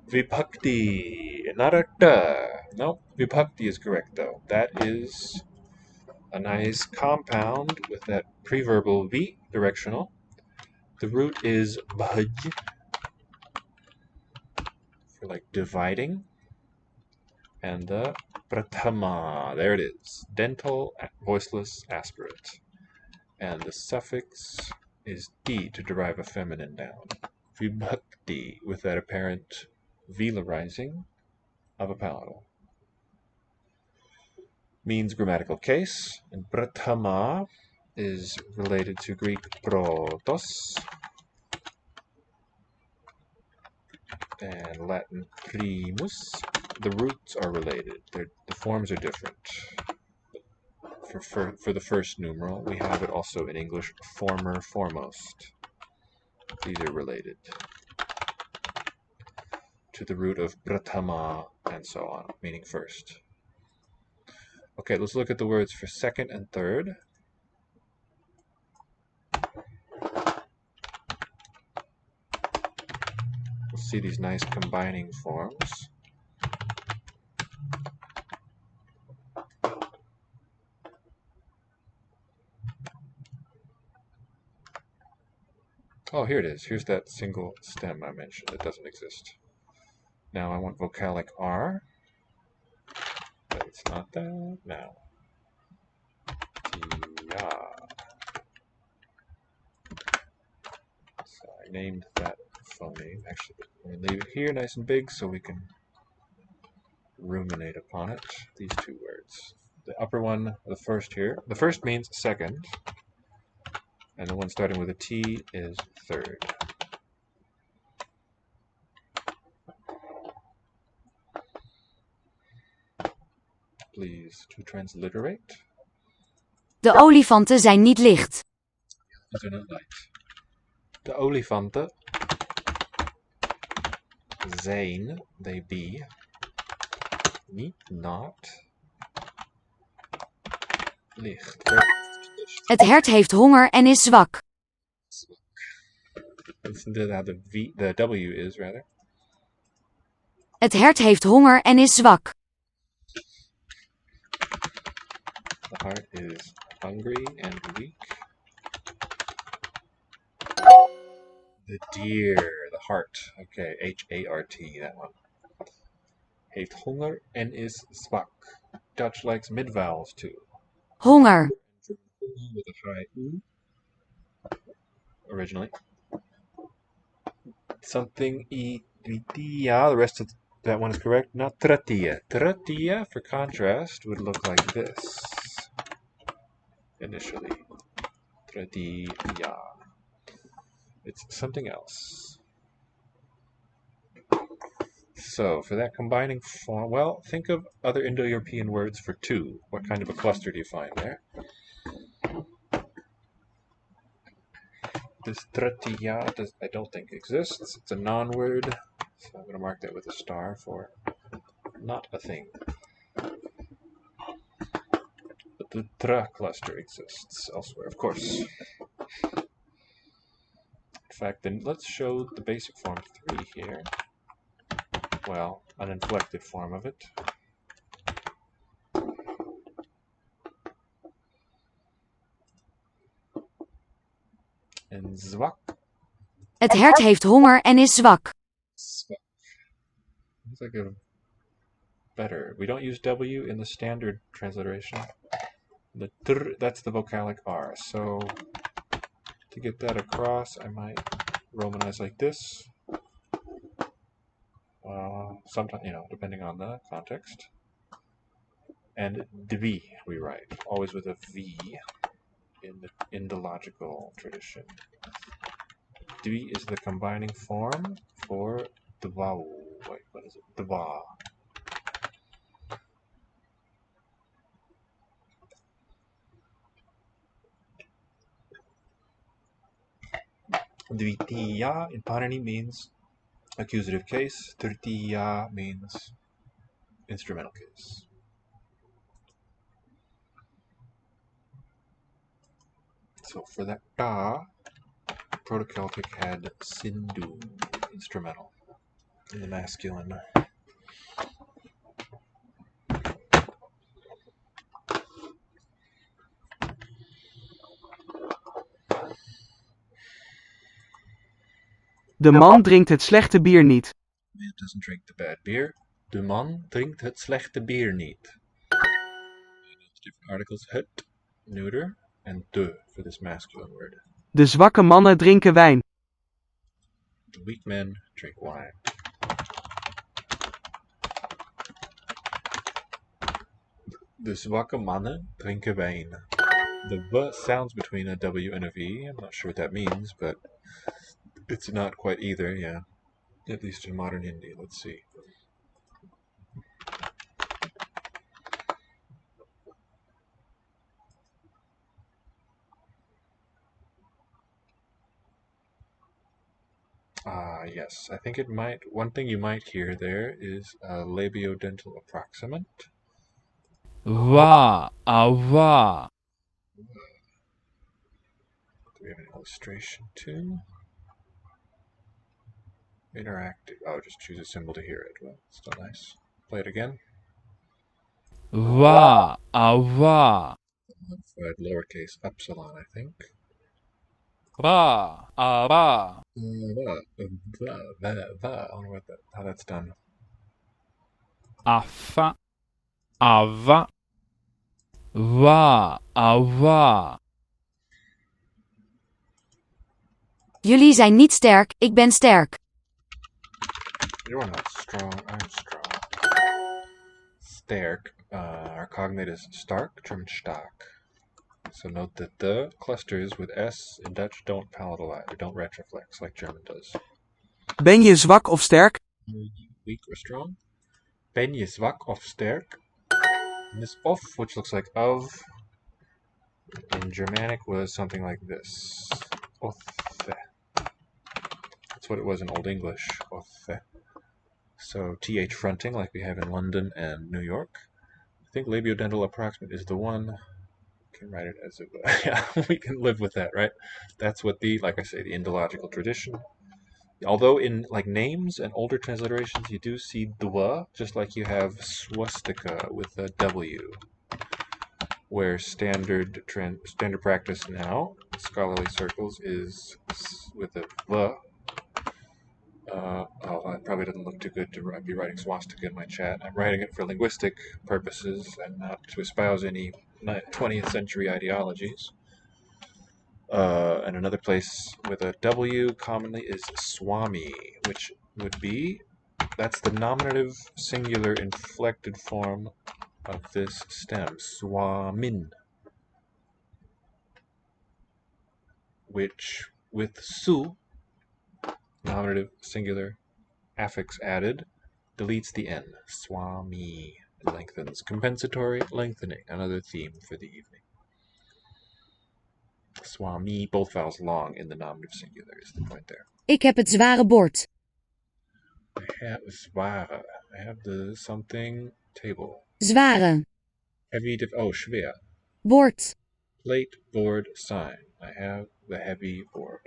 Vibhakti. Narata. No, Vibhakti is correct though. That is a nice compound with that preverbal V, directional. The root is bhaj, for like dividing. And the prathama, there it is. Dental, voiceless aspirate. And the suffix is di to derive a feminine noun. Vibhakti, with that apparent velarizing of a palatal. Means grammatical case. And prathama is related to Greek protos and Latin primus. The roots are related. The forms are different. For the first numeral, we have it also in English, former, foremost. These are related to the root of prathama and so on, meaning first. Okay, let's look at the words for second and third. We'll see these nice combining forms. Oh, here it is. Here's that single stem I mentioned. It doesn't exist. Now I want vocalic R. But it's not that. Now. Tia. So I named that phoneme. Actually, I'm going to leave it here nice and big so we can ruminate upon it. These two words. The upper one, the first here. The first means second. And the one starting with a T is third. Please to transliterate. De olifanten zijn niet licht. These are not light. De olifanten zijn, they be, niet, not, licht. Het hert heeft honger en is zwak. Listen to how the W is, rather. Het hert heeft honger en is zwak. The heart is hungry and weak. The deer, the heart. Okay, H-A-R-T, that one. Heeft honger en is zwak. Dutch likes mid-vowels too. Honger. With a high U. Originally. Something the rest of that one is correct. Not tratia. Tratia, for contrast, would look like this. Initially. Tratia. It's something else. So, for that combining form, well, think of other Indo-European words for two. What kind of a cluster do you find there? This tratia, I don't think exists. It's a non-word, so I'm going to mark that with a star for not a thing. But the tra cluster exists elsewhere, of course. In fact, then let's show the basic form 3 here. well, an inflected form of it. And zwak. Het hert heeft honger en is zwak. Zwak. It's like a better. We don't use W in the standard transliteration. The tr, that's the vocalic R. So to get that across, I might romanize like this. Sometimes, depending on the context. And dvi we write, always with a V in the logical tradition. Dvi is the combining form for dva. Wait, what is it? Dva. Dvitiya in Panini means accusative case. Tritiya means instrumental case. So for that ka, Proto-Celtic had Sindhu, instrumental, in the masculine. De man drinkt het slechte bier niet. Man doesn't drink the bad beer. De man drinkt het slechte bier niet. Different articles, het, neuter, and de for this masculine word. De zwakke mannen drinken wijn. The weak men drink wine. De zwakke mannen drinken wijn. The v sounds between a W and a V. I'm not sure what that means, but it's not quite either, yeah. At least in modern Hindi. Let's see. Yes. I think it might. One thing you might hear there is a labiodental approximant. Va, ava. Do we have an illustration too? Interactive. Oh, just choose a symbol to hear it. Well, still nice. Play it again. Va, ava. Modified lowercase epsilon, I think. Va, ava. I wonder how that's done. Affa, ava. Va, ava. Jullie zijn niet sterk, ik ben sterk. You're not strong, I'm strong. Sterk. Our cognate is stark, German stark. So note that the clusters with S in Dutch don't palatalize, or don't retroflex like German does. Ben je zwak of sterk? Weak or strong? Ben je zwak of sterk? And this of, which looks like of, in Germanic was something like this. Othe. That's what it was in Old English. Othe. So TH fronting like we have in London and New York. I think labiodental approximate is the one. Can write it as a yeah, we can live with that, right? That's what like I say, the Indological tradition. Although in like names and older transliterations, you do see dwa, just like you have swastika with a W, where standard practice now, scholarly circles, is with a v. It probably doesn't look too good to be writing swastika in my chat. I'm writing it for linguistic purposes and not to espouse any 20th century ideologies. And another place with a W commonly is swami, which would be, that's the nominative singular inflected form of this stem, swamin, which with su, nominative singular affix added, deletes the N. Swami lengthens. Compensatory lengthening, another theme for the evening. Swami, both vowels long in the nominative singular is the point there. Ik heb het zware bord. I have zware. I have the something table. Zware. Heavy, schwer. Bord. Plate, board, sign. I have the heavy board.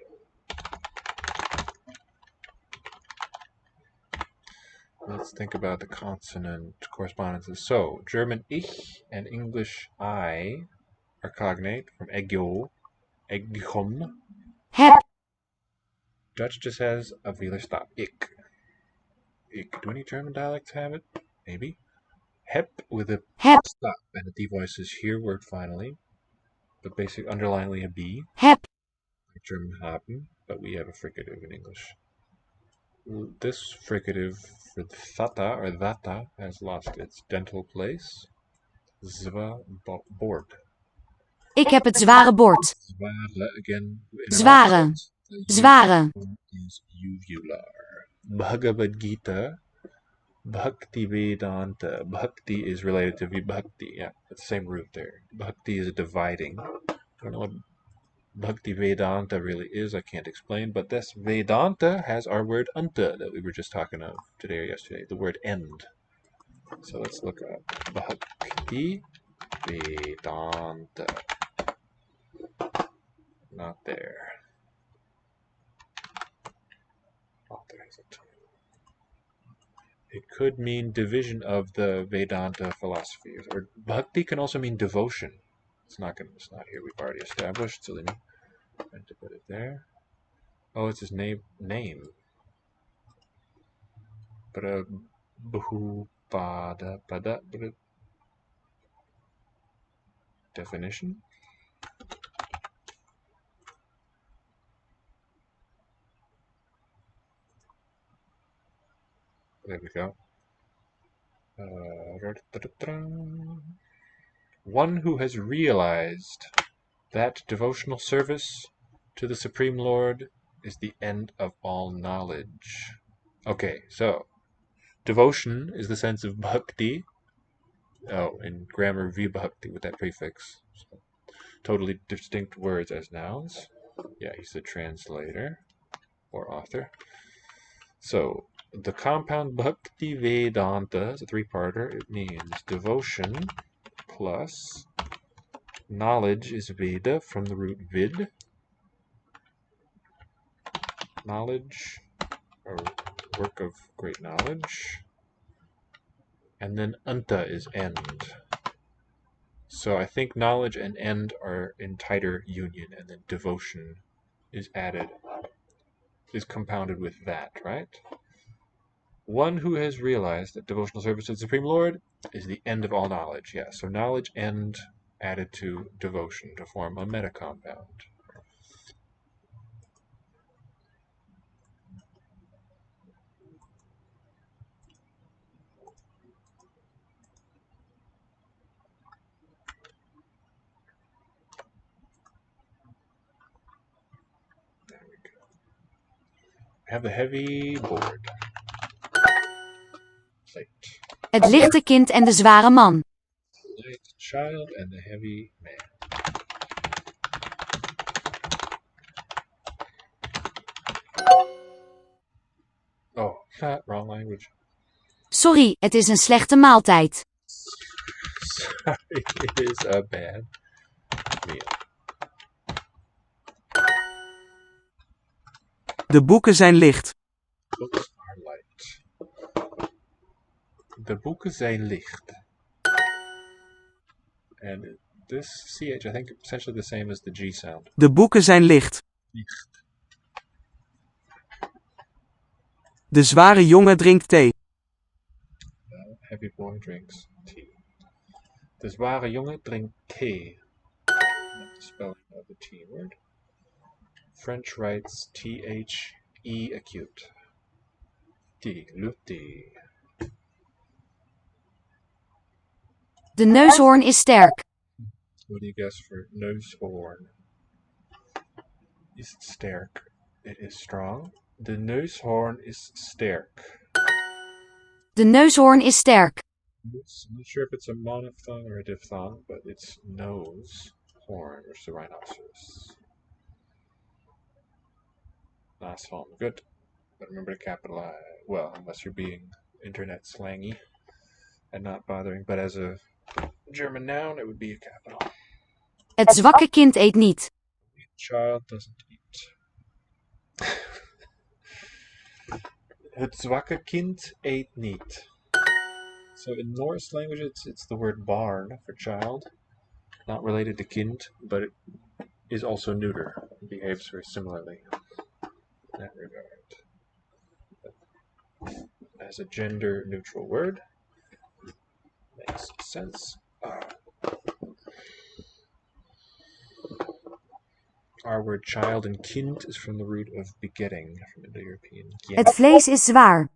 Let's think about the consonant correspondences. So, German ich and English I are cognate from egyo, eggum. Heb. Dutch just has a velar stop. Ik. Ik. Do any German dialects have it? Maybe. Hep with a Heb. stop and a D voice is here, word finally. But basic underlinely a B. Heb. Like German haben, but we have a fricative in English. This fricative for thata or thata has lost its dental place. Zwa board. Ik heb het zware bord. Zware again. Zware. Zware. Is uvular. Bhagavad Gita. Bhakti Vedanta. Bhakti is related to Vibhakti. Yeah, it's the same root there. Bhakti is a dividing. I don't know what Bhakti Vedanta really is, I can't explain, but this Vedanta has our word anta that we were just talking of today or yesterday, the word end. So let's look up Bhakti Vedanta. Not there. Oh, there isn't. It could mean division of the Vedanta philosophy, or Bhakti can also mean devotion. It's not here. We've already established, so then I have to put it there. Oh, it's his name. Definition. There we go. One who has realized that devotional service to the Supreme Lord is the end of all knowledge. Okay, so devotion is the sense of bhakti. Oh, in grammar, vibhakti with that prefix. So, totally distinct words as nouns. Yeah, he's the translator or author. So, the compound Bhakti Vedanta is a three-parter. It means devotion plus knowledge is Veda from the root vid. Knowledge, or work of great knowledge. And then anta is end. So I think knowledge and end are in tighter union, and then devotion is added, is compounded with that, right? One who has realized that devotional service to the Supreme Lord is the end of all knowledge. Yeah, so knowledge end added to devotion to form a meta-compound. There we go. We have the heavy board. Plate. Het lichte kind en de zware man. The light child and the heavy man. Oh, wrong language. Sorry, het is een slechte maaltijd. Sorry, it is a bad meal. De boeken zijn licht. Books are light. De boeken zijn licht. And this CH, I think, essentially the same as the G sound. De boeken zijn licht. Licht. De zware jongen drinkt thee. The heavy boy drinks tea. De zware jongen drinkt thee. Not the spelling of the T word. French writes T-H-E acute. Tea, le tea. De neushoorn is sterk. What do you guess for neushoorn? Is sterk. It is strong. De neushoorn is sterk. De neushoorn is sterk. I'm not sure if it's a monophthong or a diphthong, but it's nose, horn, which is the rhinoceros. Nashorn, good. But remember to capitalize. Well, unless you're being internet slangy and not bothering. But as a German noun, it would be a capital. Het zwakke kind eet niet. Child doesn't eat. Het zwakke kind eet niet. So in Norse language, it's the word barn for child, not related to kind, but it is also neuter. It behaves very similarly in that regard. As a gender-neutral word, makes sense. Our word child and kind is from the root of begetting, from Indo-European. Het vlees is zwaar.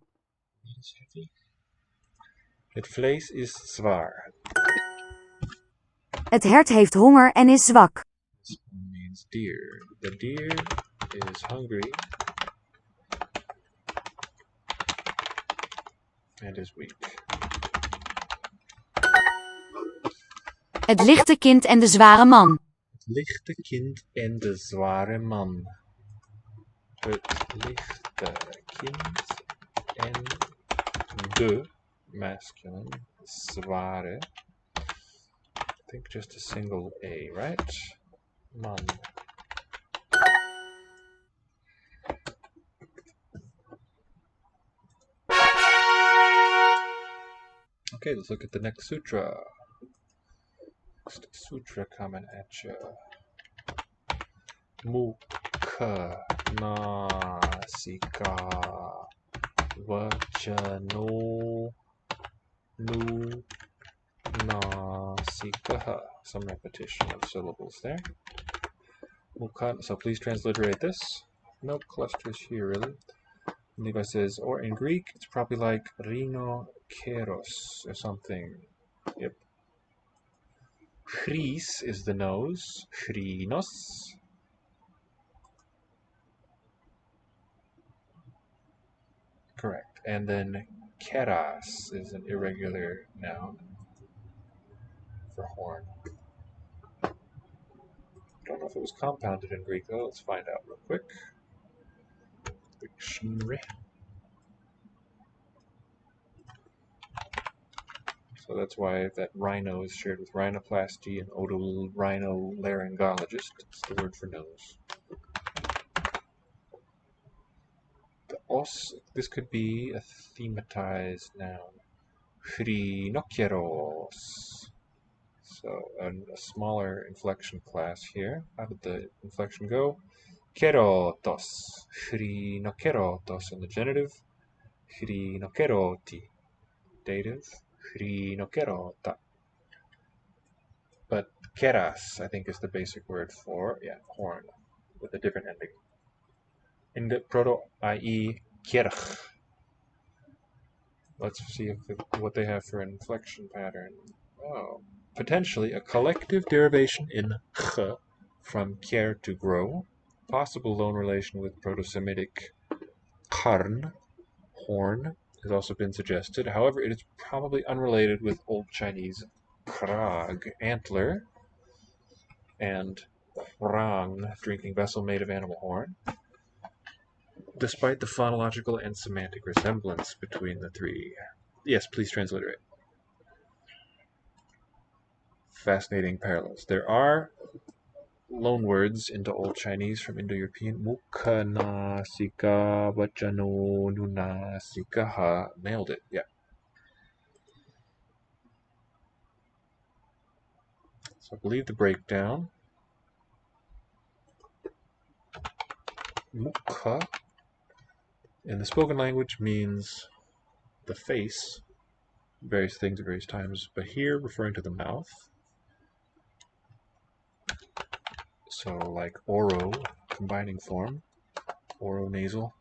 Het vlees is zwaar. Het hert heeft honger en is zwak. This means deer. The deer is hungry and is weak. Het lichte kind en de zware man. Het lichte kind en de zware man. Het lichte kind en de masculine zware. I think just a single A, right? Man. Okay, let's look at the next sutra. Next sutra coming at you. Mukha nasika vachano nu nasikaha. Some repetition of syllables there. Mukha, so please transliterate this. No clusters here really. Levi says, or in Greek, it's probably like rhinoceros or something. Yep. Chris is the nose. Chrinos. Correct. And then keras is an irregular noun for horn. Don't know if it was compounded in Greek though. Let's find out real quick. Dictionary. So that's why that rhino is shared with rhinoplasty and otorhinolaryngologist. It's the word for nose. The os, this could be a thematized noun. Chrinoceros. So a smaller inflection class here. How did the inflection go? Kerotos. Chrinocerotos in the genitive. Chrinoceroti. Dative. Chrinocerota. But keras, I think, is the basic word for, horn, with a different ending. In the Proto-IE, kerch. Let's see what they have for an inflection pattern. Oh, potentially a collective derivation in ch from ker to grow. Possible loan relation with Proto-Semitic karn, horn, has also been suggested. However, it is probably unrelated with Old Chinese krag, antler, and rang, drinking vessel made of animal horn, despite the phonological and semantic resemblance between the three. Yes, please transliterate. Fascinating parallels. There are loan words into Old Chinese from Indo-European. Mukha nasika vachano nunasikaha. Nailed it, yeah. So I believe the breakdown. Mukha in the spoken language means the face, various things at various times, but here referring to the mouth. So like oro, combining form, oronasal,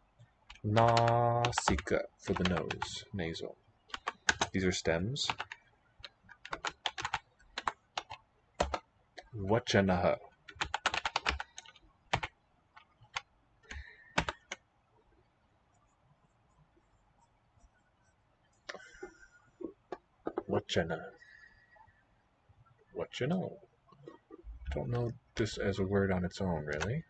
nasika for the nose, nasal. These are stems. Vachanaha. Vachana. What you know? Don't know this as a word on its own, really.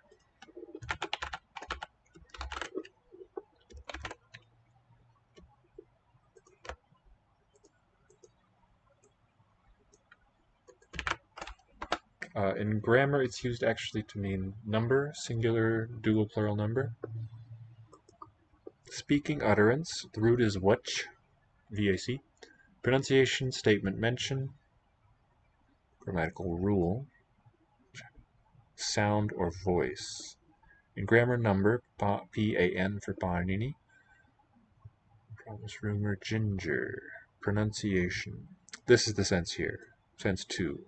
In grammar, it's used actually to mean number, singular, dual, plural number. Speaking utterance, the root is vach, V-A-C. Pronunciation, statement, mention, grammatical rule, sound or voice. In grammar, number, P-A-N for Panini. Promise, rumor, ginger. Pronunciation. This is the sense here. Sense 2.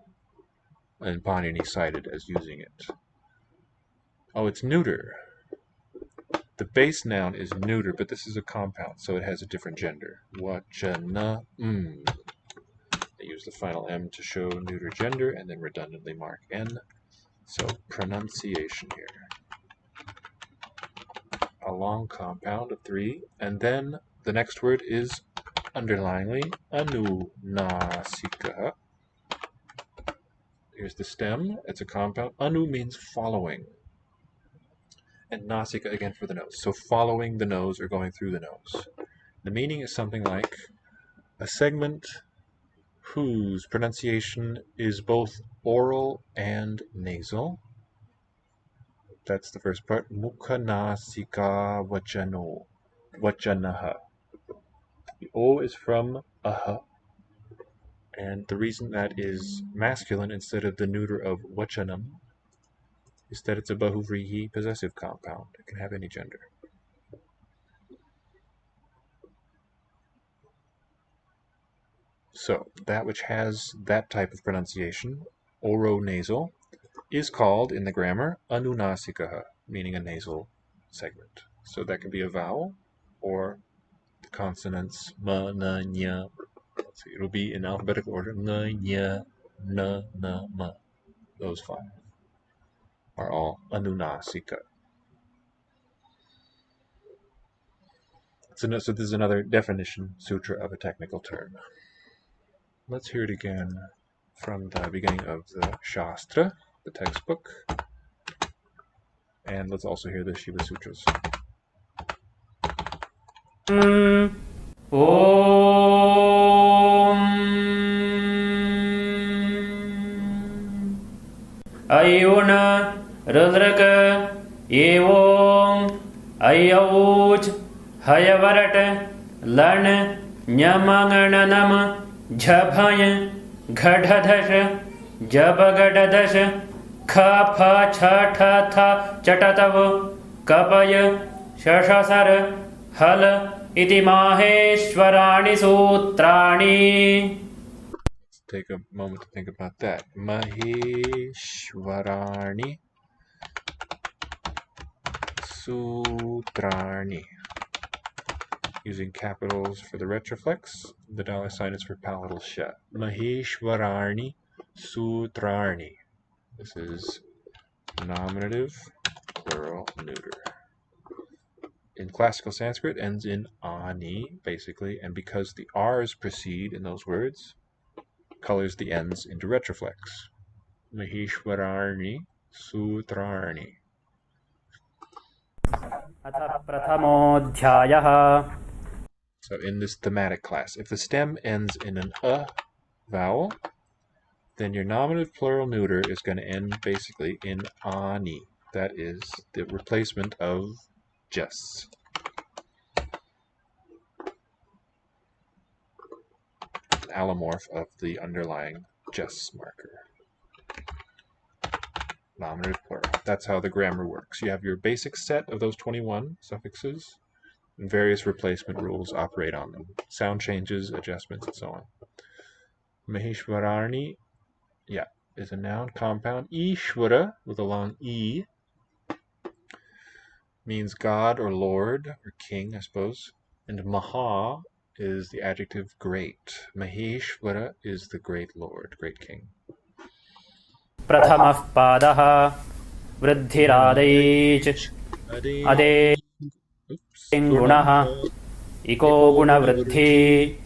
And Panini cited as using it. Oh, it's neuter. The base noun is neuter, but this is a compound, so it has a different gender. Wachana. They use the final M to show neuter gender, and then redundantly mark N. So pronunciation here. A long compound of 3, and then the next word is underlyingly anunasika. Here's the stem. It's a compound. Anu means following. And nasika again for the nose. So following the nose or going through the nose. The meaning is something like a segment whose pronunciation is both oral and nasal. That's the first part. Mukhanasika vachanaha. The O is from aha. And the reason that is masculine instead of the neuter of vachanam is that it's a bahuvrihi possessive compound. It can have any gender. So, that which has that type of pronunciation, oronasal, is called, in the grammar, anunasikaha, meaning a nasal segment. So that can be a vowel, or the consonants ma, na, nya. So it'll be in alphabetical order, na, nya, na, ma. Those 5 are all anunasika. So this is another definition sutra of a technical term. Let's hear it again from the beginning of the Shastra, the textbook. And let's also hear the Shiva Sutras. Ayuna Rudraka Evom Ayauch Hayavarat Lan Nyamangananam Jabhaya Ghadadash Jabagadadash Kapha Chathatha Chatatav Kapaya Shashasara Hal Iti Maheshwarani Sutrani. Take a moment to think about that. Maheshwarani Sutrani. Using capitals for the retroflex, the dollar sign is for palatal sh. Maheshwarani Sutrani. This is nominative, plural, neuter. In classical Sanskrit, ends in ani, basically, and because the r's precede in those words, colors the ends into retroflex. Maheshwarani Sutrani. Atha prathamodhyayah. So in this thematic class, if the stem ends in an a vowel, then your nominative plural neuter is going to end basically in ani. That is the replacement of jes. An allomorph of the underlying jes marker. Nominative plural. That's how the grammar works. You have your basic set of those 21 suffixes, and various replacement rules operate on them. Sound changes, adjustments, and so on. Maheshwarani, is a noun compound. Ishwara, with a long E, means God or Lord or King, I suppose. And Maha is the adjective great. Maheshwara is the great Lord, great King. Prathamah padaha vruddhiradaic ade gunaha iko guna vruddhi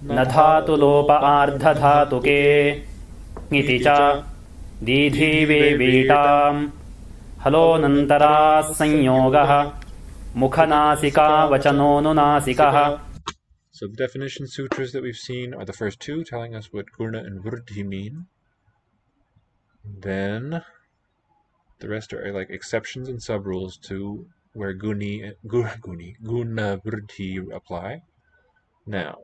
nadhatu lopa ardha dhatuke iti cha didhi vevitam halonantara sanyogah mukhanasika vachanonunasikaha. So the definition sutras that we've seen are the first 2, telling us what guna and vruddhi mean. Then the rest are like exceptions and sub-rules to where guna vritti apply. Now,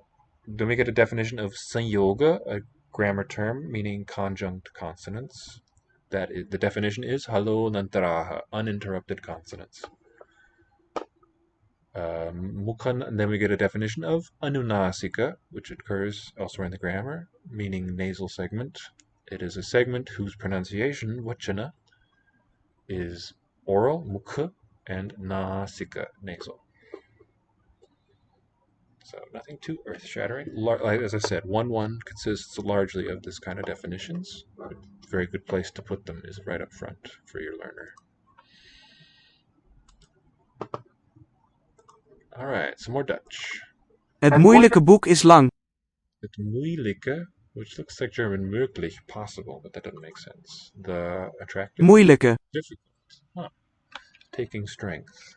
then we get a definition of sanyoga, a grammar term meaning conjunct consonants. The definition is halo nantaraha, uninterrupted consonants. Mukhan, and then we get a definition of anunasika, which occurs elsewhere in the grammar, meaning nasal segment. It is a segment whose pronunciation, vachana, is oral, mukha, and nasika, nasal. So nothing too earth-shattering. As I said, 1-1 consists largely of this kind of definitions. A very good place to put them is right up front for your learner. All right, some more Dutch. Het moeilijke boek is lang. Het moeilijke, which looks like German möglich, possible, but that doesn't make sense. The attractive, Moeilijke. difficult. Huh. Taking strength.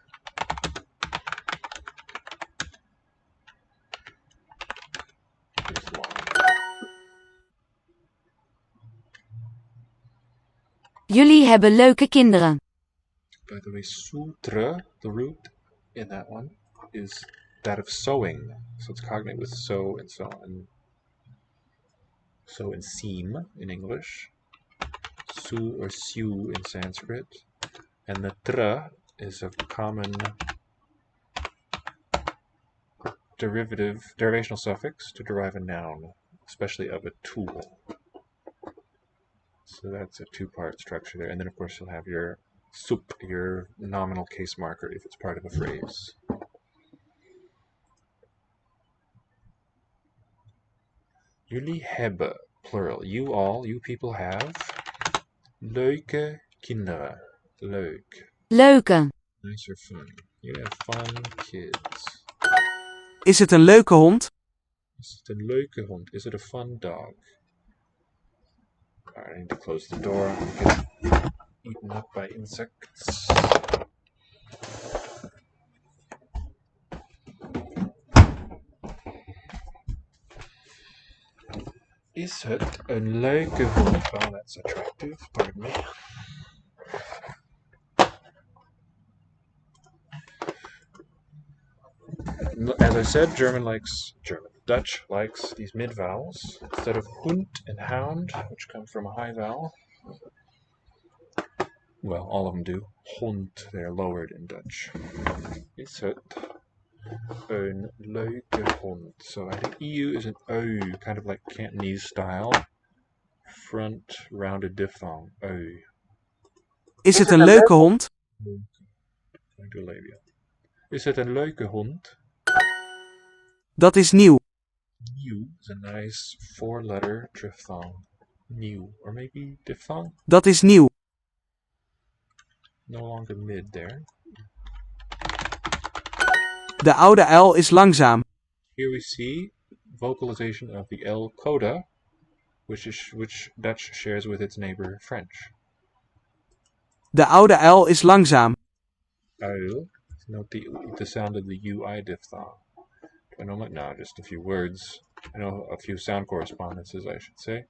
Is long. Jullie hebben leuke kinderen. By the way, sutra, the root in that one, is that of sewing. So it's cognate with sew and so on. Sew and seam in English. Su or sew in Sanskrit. And the tra is a common derivational suffix to derive a noun, especially of a tool. So that's a two-part structure there. And then, of course, you'll have your sup, your nominal case marker, if it's part of a phrase. Jullie hebben, plural. You all, you people have. Leuke kinderen. Leuk. Leuke. Nice or fun. You have fun kids. Is het een leuke hond? Is it a leuke hond? Is it a fun dog? Alright, I need to close the door. I'm getting eaten up by insects. Is het een leuke hond? Oh, that's attractive. Pardon me. As I said, Dutch likes these mid-vowels. Instead of hund and hound, which come from a high vowel. Well, all of them do. Hond, they're lowered in Dutch. Is het een leuke hond? So I think EU is an O, kind of like Cantonese style. Front rounded diphthong. O. Is het een leuke hond? Is het een leuke hond? Dat is nieuw. New is a nice 4-letter diphthong. New, or maybe diphthong? Dat is nieuw. No longer mid there. De oude L is langzaam. Here we see vocalization of the L coda, which Dutch shares with its neighbor French. De oude L is langzaam. Uil. Note the sound of the UI diphthong. Do I know what? No, just a few words. I know a few sound correspondences, I should say.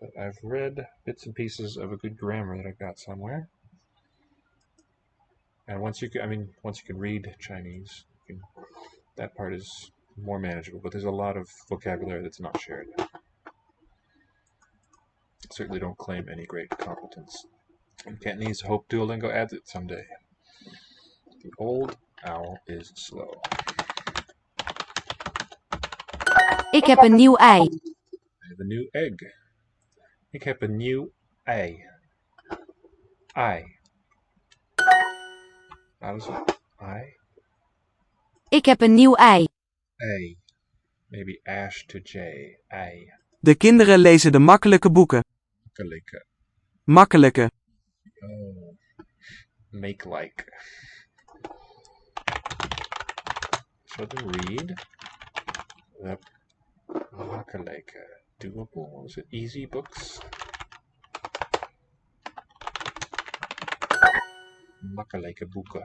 But I've read bits and pieces of a good grammar that I got somewhere. And once you can read Chinese, that part is more manageable. But there's a lot of vocabulary that's not shared. Certainly don't claim any great competence in Cantonese. Hope Duolingo adds it someday. The old owl is slow. Ik heb een nieuw ei. I have a new egg. Ik heb een nieuw ei. I. How does it? I? Ik heb een nieuw ei. A. Maybe ash to J. I. De kinderen lezen de makkelijke boeken. Makkelijke. Makkelijke. Oh. Make like. So to read the makkelijke. Doable. What was it? Easy books. Makkelijke boeken.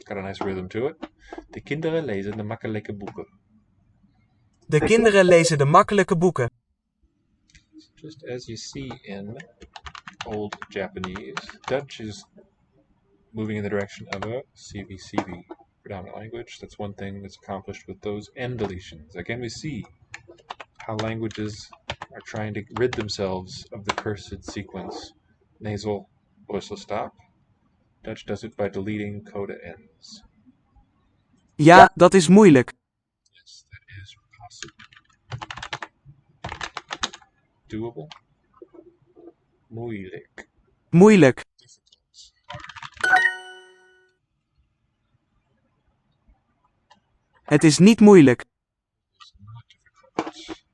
Got a nice rhythm to it. De kinderen lezen de makkelijke boeken. De kinderen lezen de makkelijke boeken. Just as you see in Old Japanese, Dutch is moving in the direction of a CVCV, predominant language. That's one thing that's accomplished with those end deletions. Again, we see how languages are trying to rid themselves of the cursed sequence. Nasal, voiceless stop. Dutch does it by deleting coda ends. Ja, dat is moeilijk. Yes, that is possible. Doable? Moeilijk. Moeilijk. Het is niet moeilijk. It's not difficult.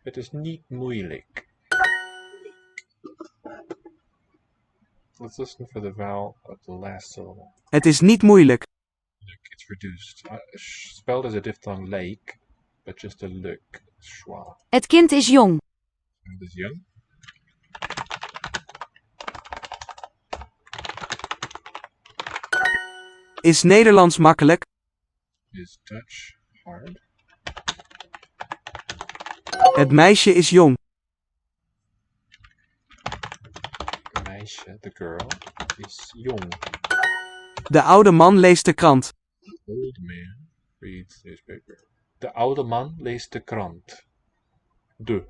Het is niet moeilijk. Let's listen for the vowel of the last syllable. Het is niet moeilijk. It's reduced. Spelled as a diphthong lake, but just a luk. Schwa. Het kind is jong. Child is young. Is Nederlands makkelijk? Is Dutch hard? Het meisje is jong. Meisje, the girl, is jong. De oude man leest de krant. Old man reads newspaper. De oude man leest de krant. De.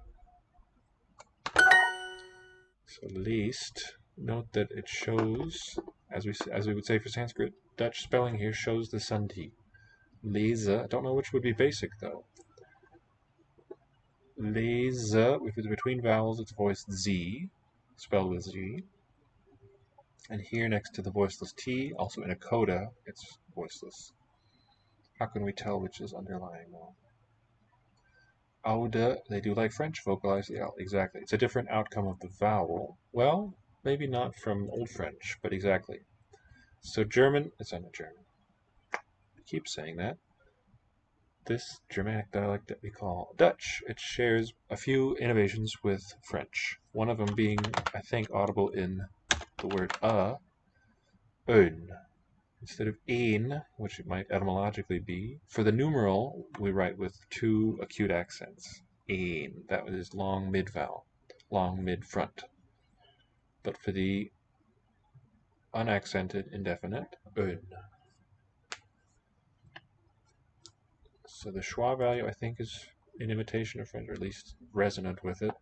So least, note that it shows, as we would say for Sanskrit, Dutch spelling here shows the sandhi. Lezen, I don't know which would be basic though. Lezen, if it's between vowels, it's voiced z, spelled with z. And here next to the voiceless T, also in a coda, it's voiceless. How can we tell which is underlying? Well, oude, they do like French, vocalize the L. Exactly. It's a different outcome of the vowel. Well, maybe not from Old French, but exactly. So German, it's not German. I keep saying that. This Germanic dialect that we call Dutch, it shares a few innovations with French. One of them being, I think, audible in the word een. Instead of een, which it might etymologically be, for the numeral we write with two acute accents. Een, that is long mid vowel, long mid front. But for the unaccented indefinite, een. So the schwa value, I think, is in imitation of French, or at least resonant with it.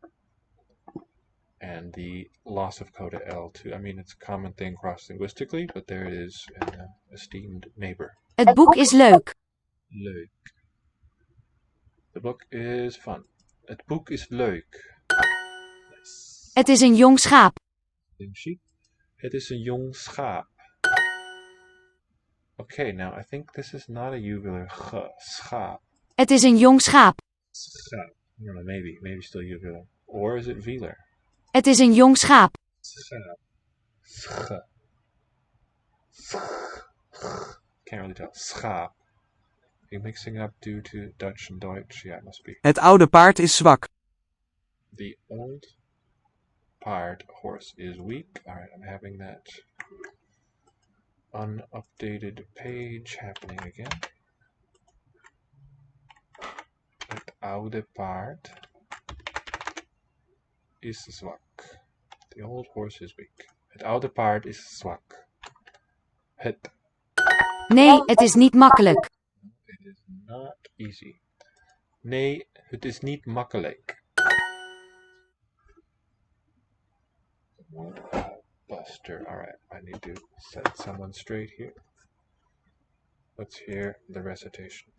And the loss of coda L too. I mean, it's a common thing cross-linguistically, but there it is in an esteemed neighbor. Het boek is leuk. Leuk. The book is fun. Het boek is leuk. Nice. Het is een jong schaap. Het is een jong schaap. Okay, now I think this is not a uvular g. Schaap. Het is een jong schaap. Schaap. I don't know, maybe still uvular. Or is it velar? Het is een jong schaap. Schaap. Sch. Can't really tell. Schaap. Are you mixing up due to Dutch and Deutsch? Yeah, it must be. Het oude paard is zwak. The old paard horse is weak. Alright, I'm having that unupdated page happening again. Het oude paard is zwak. The old horse is weak. Het oude paard is zwak. Het. Nee, het is niet makkelijk. It is not easy. Nee, het is niet makkelijk. Buster. Alright, I need to set someone straight here. Let's hear the recitation.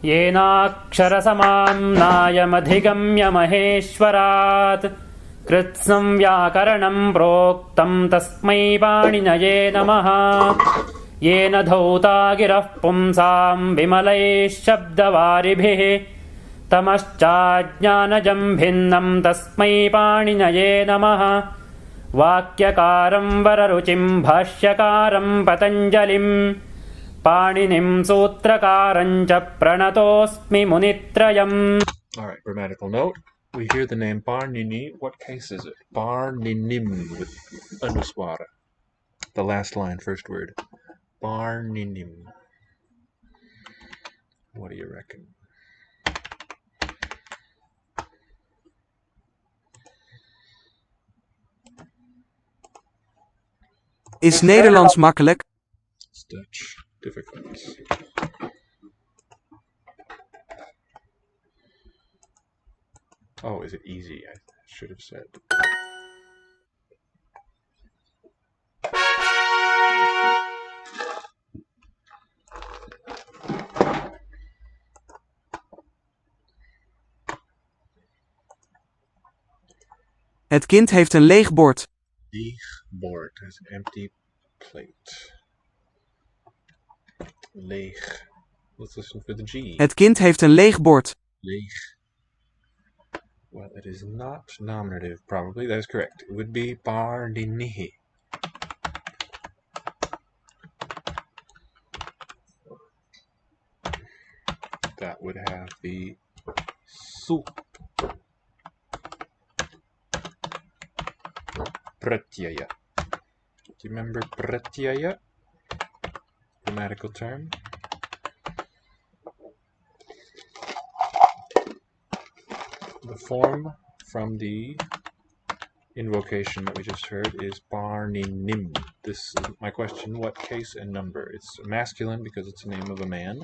येनाक्षरसमाम्नायमधिगम्य महेश्वरात् कृत्स्नं व्याकरणं प्रोक्तं तस्मै पाणिनये नमः येन धौता गिरः पुंसां विमलैः शब्दवारिभिः तमश्चाज्ञानजं भिन्नं तस्मै पाणिनये नमः वाक्यकारं वररुचिं भाष्यकारं पतञ्जलिं पाणिनिं सूत्रकारं च प्रणतोऽस्मि मुनित्रयम्. Alright, grammatical note. We hear the name Parnini. What case is it? Parninim with anuswara. The last line, first word. Parninim. What do you reckon? Is Nederlands makkelijk? Is Dutch difficult? Oh, is it easy? I should have said. Het kind heeft een leeg bord. Leeg board has an empty plate. Leeg. Let's listen for the G. Het kind heeft een leeg bord. Leeg. Well, it is not nominative, probably. That is correct. It would be pardinihi. That would have the su. Pratyaya. Do you remember pratyaya? Grammatical term. The form from the invocation that we just heard is parninim. This is my question, what case and number? It's masculine because it's the name of a man.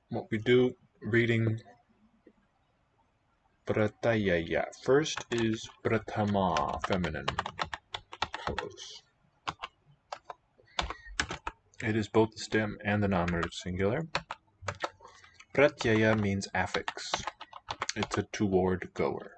What we do reading pratyaya. First is pratama, feminine. It is both the stem and the nominative singular. Pratyaya means affix. It's a toward goer.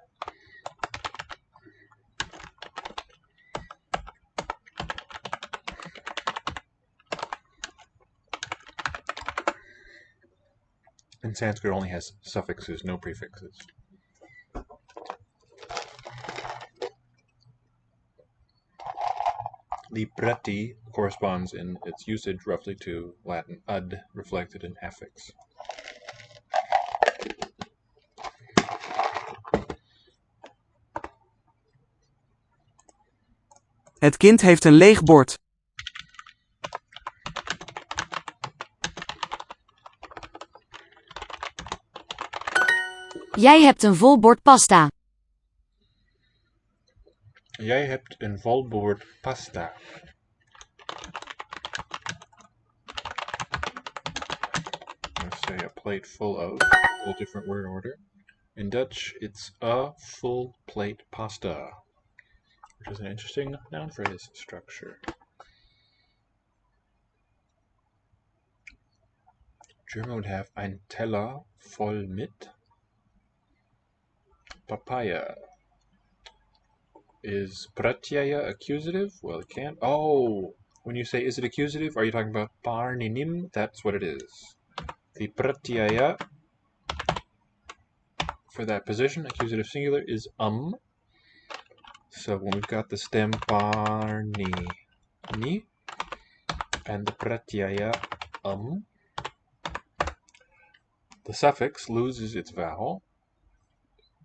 And Sanskrit only has suffixes, no prefixes. The prati corresponds in its usage roughly to Latin ud, reflected in affix. Het kind heeft een leeg bord. Jij hebt een vol bord pasta. Jij hebt een vol bord pasta. Let's say a plate full of, a whole different word order. In Dutch, it's a full plate pasta, which is an interesting noun phrase structure. German would have ein Teller voll mit papaya. Is pratyaya accusative? Well, it can't. Oh, when you say is it accusative, are you talking about parninim? That's what it is. The pratyaya for that position, accusative singular, is So when we've got the stem parni ni and the pratyaya the suffix loses its vowel.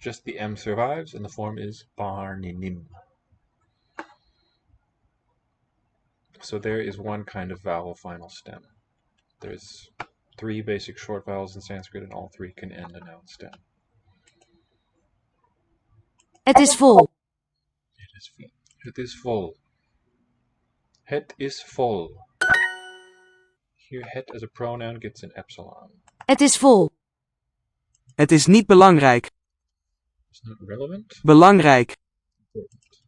Just the M survives, and the form is parninim. So there is one kind of vowel final stem. There's 3 basic short vowels in Sanskrit, and all 3 can end a noun stem. Het is vol. It is full. Het is vol. Het is vol. Here, het as a pronoun gets an epsilon. Het is vol. Het is niet belangrijk. It's not relevant. Belangrijk. Important.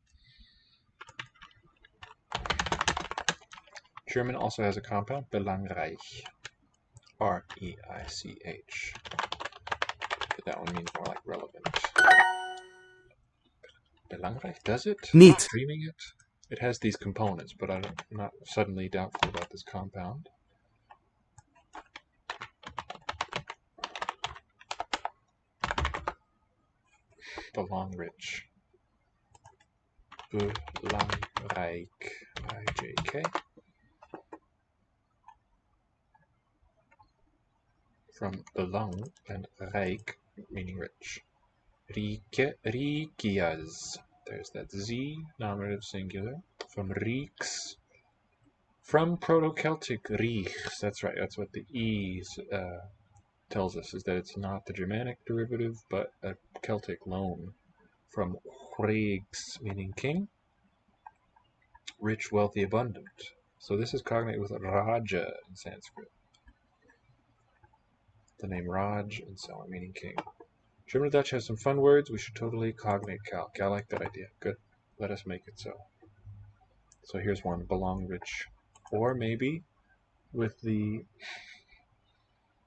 German also has a compound, belangrijk. R-E-I-C-H. But that one means more like relevant. Belangrijk, does it? Niet. Dreaming it? It has these components, but I'm not suddenly doubtful about this compound. Belangrijk. Belangrijk. I-J-K. From belang and rijk, meaning rich. Rieke, rikias. There's that Z, nominative singular. From rieks. From Proto-Celtic rieks. That's right, that's what the E is tells us is that it's not the Germanic derivative, but a Celtic loan from hregs, meaning king, rich, wealthy, abundant. So this is cognate with Raja in Sanskrit. The name Raj and so on, meaning king. German and Dutch have some fun words. We should totally cognate calc. I like that idea. Good. Let us make it so. So here's one, belong rich. Or maybe with the...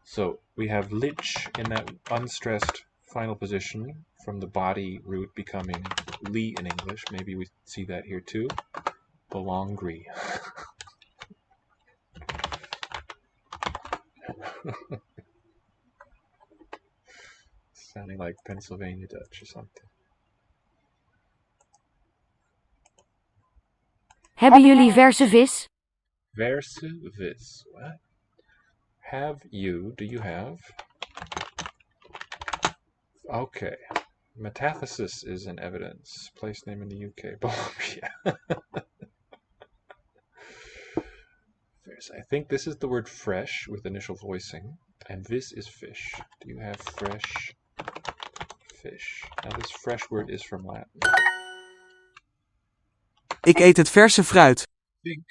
So we have lich in that unstressed final position from the body root becoming li in English. Maybe we see that here too. Belongry. Sounding like Pennsylvania Dutch or something. Hebben jullie verse vis? Verse vis. What? Have you, do you have? Okay. Metathesis is an evidence. Place name in the UK. Yeah. Verse. I think this is the word fresh with initial voicing. And this is fish. Do you have fresh fish? Now this fresh word is from Latin. Ik eet het verse fruit. I think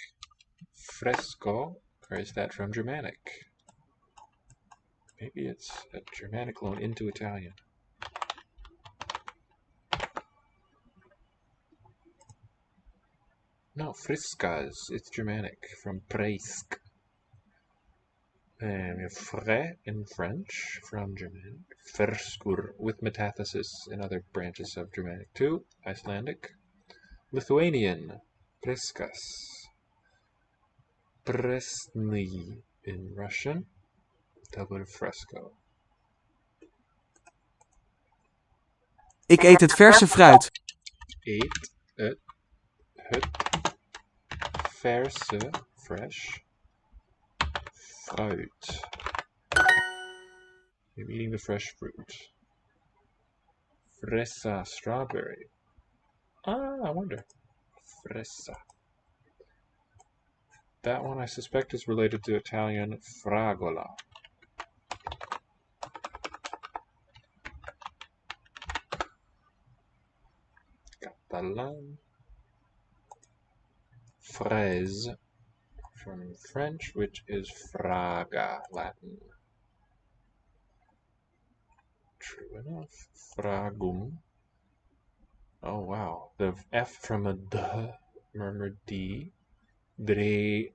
fresco, or is that from Germanic? Maybe it's a Germanic loan into Italian. No, friskas, it's Germanic, from presk. And we have frais in French, from Germanic. Ferskur, with metathesis in other branches of Germanic too. Icelandic. Lithuanian, preskas. Presny in Russian. Double fresco. Ik eet het verse fruit. Eet het verse, fresh, fruit. I'm eating the fresh fruit. Fresa, strawberry. I wonder. Fresa. That one I suspect is related to Italian fragola. Catalan. Fraise from French, which is fraga, Latin. True enough. Fragum. Oh wow. The F from a D, murmured D. Berry.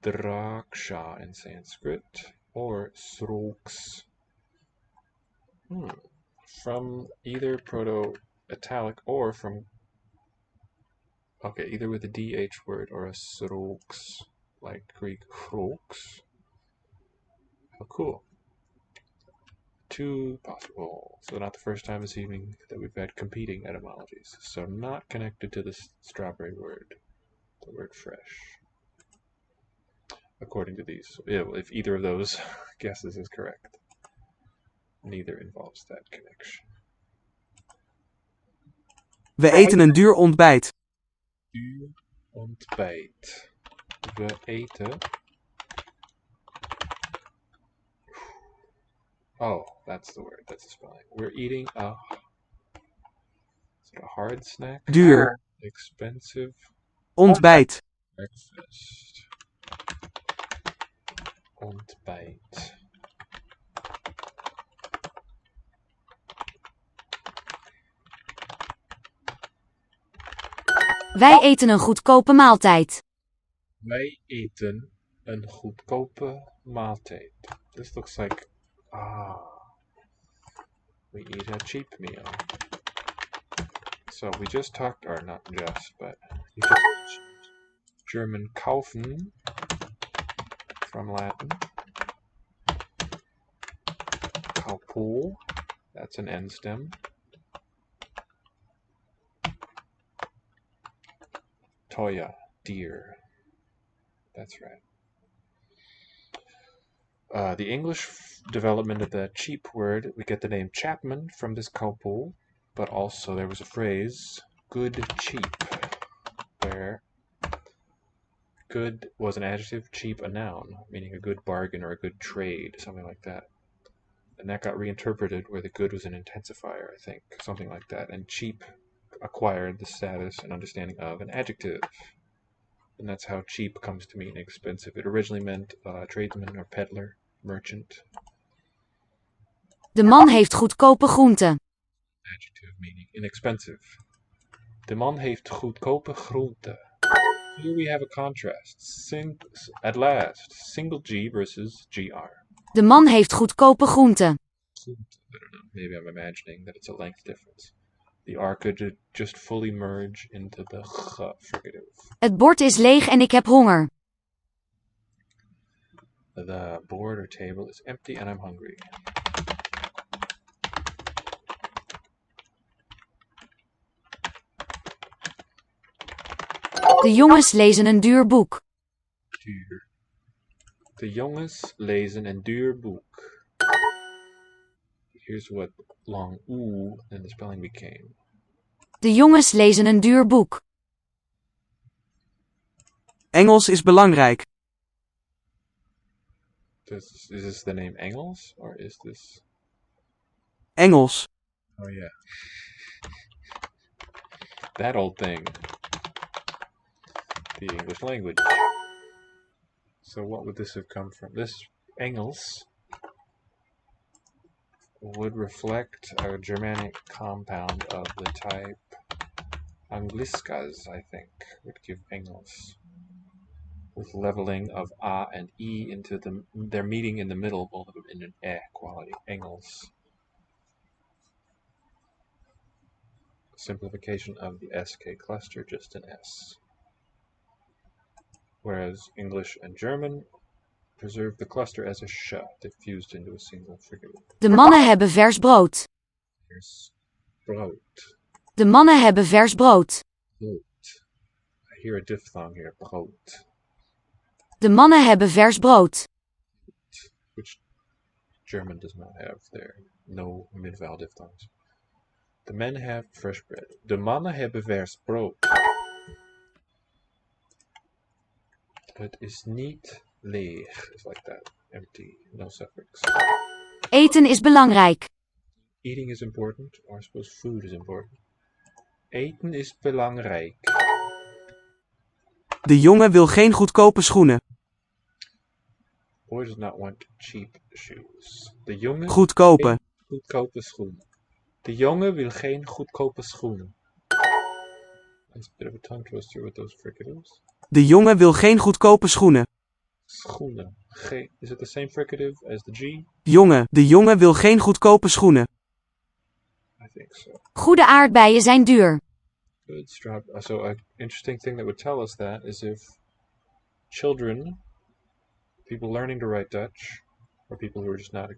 Draksha in Sanskrit. Or sroks. From either Proto-Italic or from... Okay, either with a DH word or a sroks, like Greek chroks. How cool. Two possible. So not the first time this evening that we've had competing etymologies. So not connected to the strawberry word, the word fresh. According to these, if either of those guesses is correct. Neither involves that connection. We eten een duur ontbijt. Duur ontbijt. We eten... Oh, that's the word. That's the spelling. We're eating a... Is it a hard snack? Duur. Expensive. Ontbijt. Breakfast. Ontbijt. Wij eten een goedkope maaltijd. Wij eten een goedkope maaltijd. This looks like... we eat a cheap meal. So we just talked, or not just, but you just mentioned German kaufen from Latin. Kaupol, that's an end stem. Toya, deer. That's right. The English development of the cheap word, we get the name Chapman from this kaupol, but also there was a phrase, good cheap, where good was an adjective, cheap a noun, meaning a good bargain or a good trade, something like that. And that got reinterpreted where the good was an intensifier, I think, something like that. And cheap acquired the status and understanding of an adjective. And that's how cheap comes to mean expensive. It originally meant tradesman or peddler, merchant. De man heeft goedkope groenten. Adjective meaning inexpensive. De man heeft goedkope groenten. Here we have a contrast. At last, single G versus GR. De man heeft goedkope groenten. I don't know. Maybe I'm imagining that it's a length difference. The R could just fully merge into the G fricative. Het bord is leeg en ik heb honger. The board or table is empty and I'm hungry. De jongens lezen een duur boek. Duur. De jongens lezen een duur boek. Here's what long oe in the spelling became. De jongens lezen een duur boek. Engels is belangrijk. Is this the name Engels or is this? Engels. Oh yeah. That old thing. The English language. So what would this have come from? This Engels would reflect a Germanic compound of the type Angliskas, I think, would give Engels. With leveling of A and E into their meeting in the middle, both of them in an E quality. Engels. Simplification of the SK cluster, just an S. Whereas English and German preserve the cluster as a sh, diffused into a single fricative. De mannen hebben vers brood. Here's brood. De mannen hebben vers brood. Brood. I hear a diphthong here, brood. De mannen hebben vers brood. Which German does not have there. No mid-vowel diphthongs. The men have fresh bread. De mannen hebben vers brood. Het is niet leeg. It's like that. Empty. No suffix. Eten is belangrijk. Eating is important, or I suppose food is important. Eten is belangrijk. De jongen wil geen goedkope schoenen. Boy does not want cheap shoes. De jongen Goedkope. goedkope schoenen. De jongen wil geen goedkope schoenen. That's a bit of a tongue twister with those fricatives. De jongen wil geen goedkope schoenen. Schoenen. Is it the same fricative as the G? Jongen. De jongen wil geen goedkope schoenen. I think so. Goede aardbeien zijn duur. Good strap. So an interesting thing that would tell us that is if children, people learning to write Dutch, or people who are just not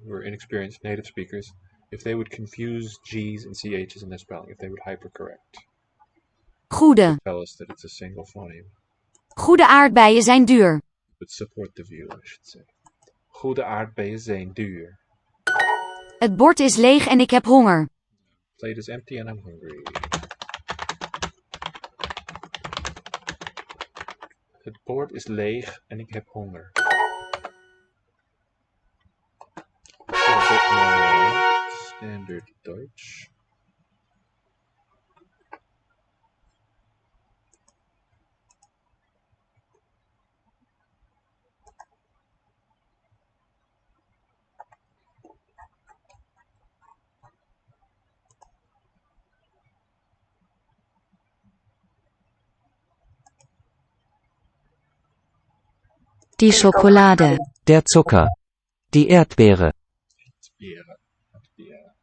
who are inexperienced native speakers, if they would confuse G's and CH's in their spelling, if they would hypercorrect. Goede. Tell us that it's a single phoneme. Goede aardbeien zijn duur. But support the view, I should say. Goede aardbeien zijn duur. Het bord is leeg en ik heb honger. Plate is empty and I'm hungry. Het bord is leeg en ik heb honger. A bit more standard Dutch. Die Schokolade. Der Zucker. Die Erdbeere. Beeren. Beeren.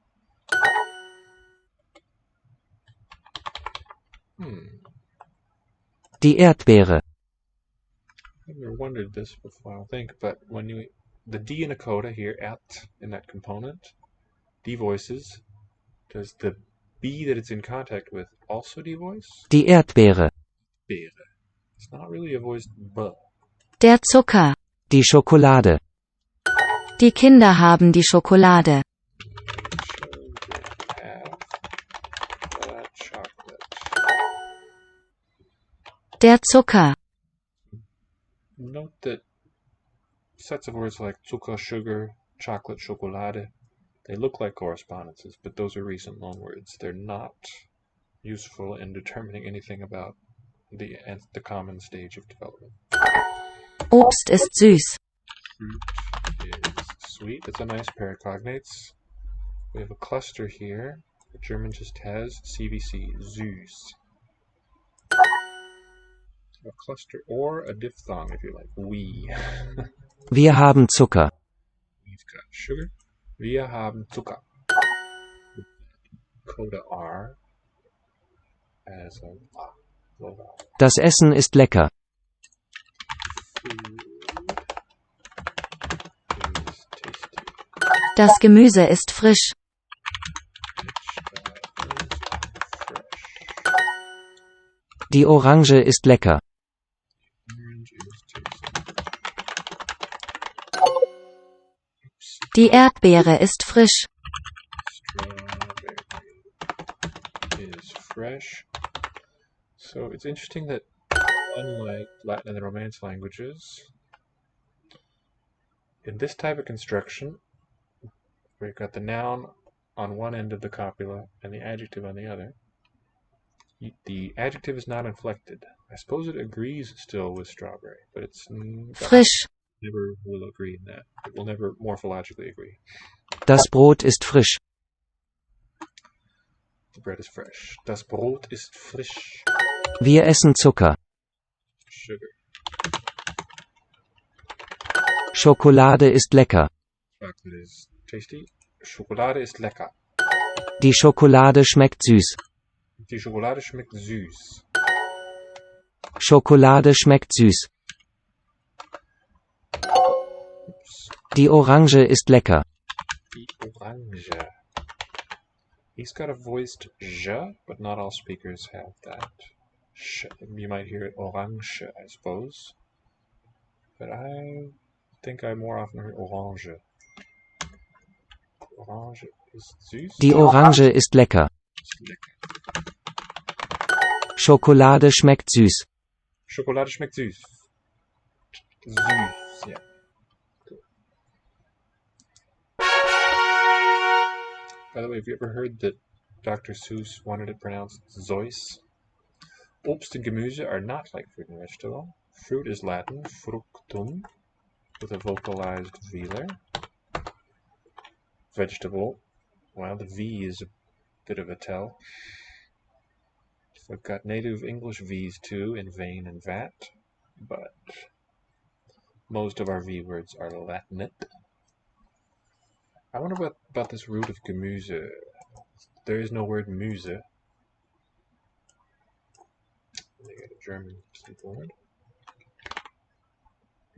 Die Erdbeere. I've never wondered this before, I don't think, but when the D in a coda here, at, in that component, devoices, does the B that it's in contact with also devoice? Die Erdbeere. Beere. It's not really a voiced B. Der Zucker. Die Schokolade. Die Kinder haben die Schokolade. Children have the chocolate. Der Zucker. Note that sets of words like Zucker, sugar, chocolate, Schokolade, they look like correspondences, but those are recent loanwords. They're not useful in determining anything about the common stage of development. Obst ist süß. Fruit is sweet. It's a nice pair of cognates. We have a cluster here. The German just has CVC, süß. A cluster or a diphthong if you like. We. Wir haben Zucker. We've got sugar. Wir haben Zucker. Coda R as a vowel. Das Essen ist lecker. Food is tasty. Das Gemüse ist frisch. Vegetables are fresh. Die Orange ist lecker. Orange is tasty. Die Erdbeere ist frisch. Strawberry is fresh. So it's interesting that unlike Latin and the Romance languages, in this type of construction, where you've got the noun on one end of the copula and the adjective on the other, the adjective is not inflected. I suppose it agrees still with strawberry, but it's Frisch. never will agree in that. It will never morphologically agree. Das Brot ist frisch. The bread is fresh. Das Brot ist frisch. Wir essen Zucker. Sugar. Schokolade ist lecker. Chocolate is tasty. Schokolade ist lecker. Die Schokolade schmeckt süß. Die Schokolade schmeckt süß. Schokolade schmeckt süß. Die Orange ist lecker. Die Orange. He's got a voiced j, but not all speakers have that. You might hear it orange, I suppose. But I think I more often hear orange. Orange ist süß. Die Orange ist lecker. Ist lecker. Schokolade schmeckt süß. Schokolade schmeckt süß. Süß, yeah. Cool. By the way, have you ever heard that Dr. Seuss wanted it pronounced Zeus? Obst and Gemüse are not like fruit and vegetable. Fruit is Latin, fructum, with a vocalized velar. Vegetable, well, the V is a bit of a tell. So I've got native English V's too, in vein and vat, but most of our V words are Latinate. I wonder what about this root of Gemüse. There is no word Muse. They got a German word.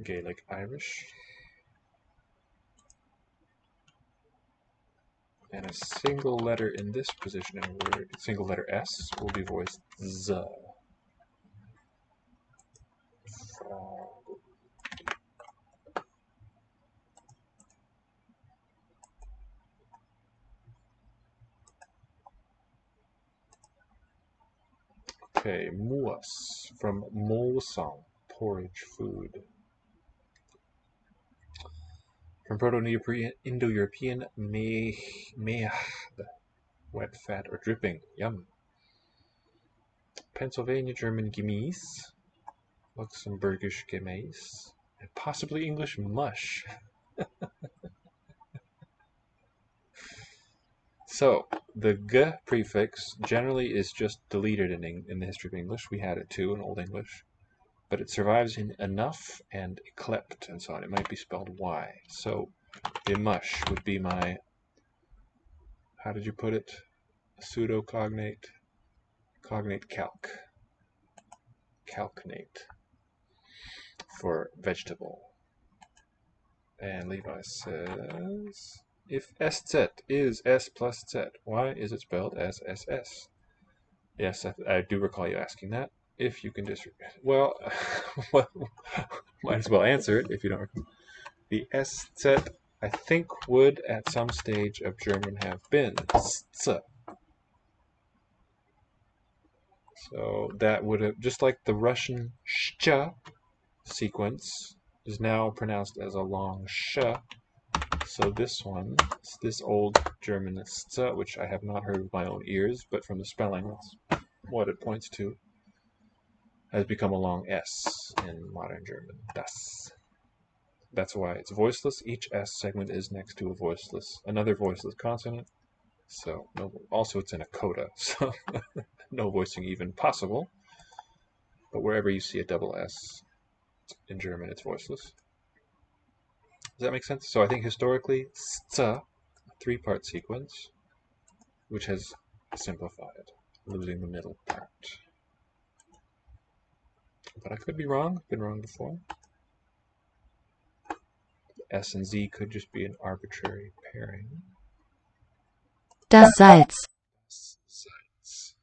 Gaelic Irish. And a single letter in this position in a word, single letter S, will be voiced Z. Okay, muas, from molsang, porridge food. From Proto-Indo-European, mehd, wet, fat, or dripping, yum. Pennsylvania German Gemüse, Luxembourgish Gemüse, and possibly English mush. So, the g prefix generally is just deleted in the history of English. We had it too in Old English. But it survives in enough and yclept and so on. It might be spelled Y. So, the mush would be my, how did you put it? Pseudo-cognate, cognate calc. Calcnate for vegetable. And Levi says, if SZ is S plus Z, why is it spelled as SS? Yes, I do recall you asking that. If you can disregard, well, might as well answer it if you don't. The SZ, I think, would at some stage of German have been S. So that would have, just like the Russian sh, sequence is now pronounced as a long sh. So this one, this old German st, which I have not heard with my own ears, but from the spelling, that's what it points to, has become a long s in modern German. Das. That's why it's voiceless. Each s segment is next to another voiceless consonant. So also it's in a coda, so no voicing even possible. But wherever you see a double s in German, it's voiceless. Does that make sense? So I think historically, st, three-part sequence, which has simplified, losing the middle part. But I could be wrong. I've been wrong before. S and Z could just be an arbitrary pairing. Das Salz. Salz.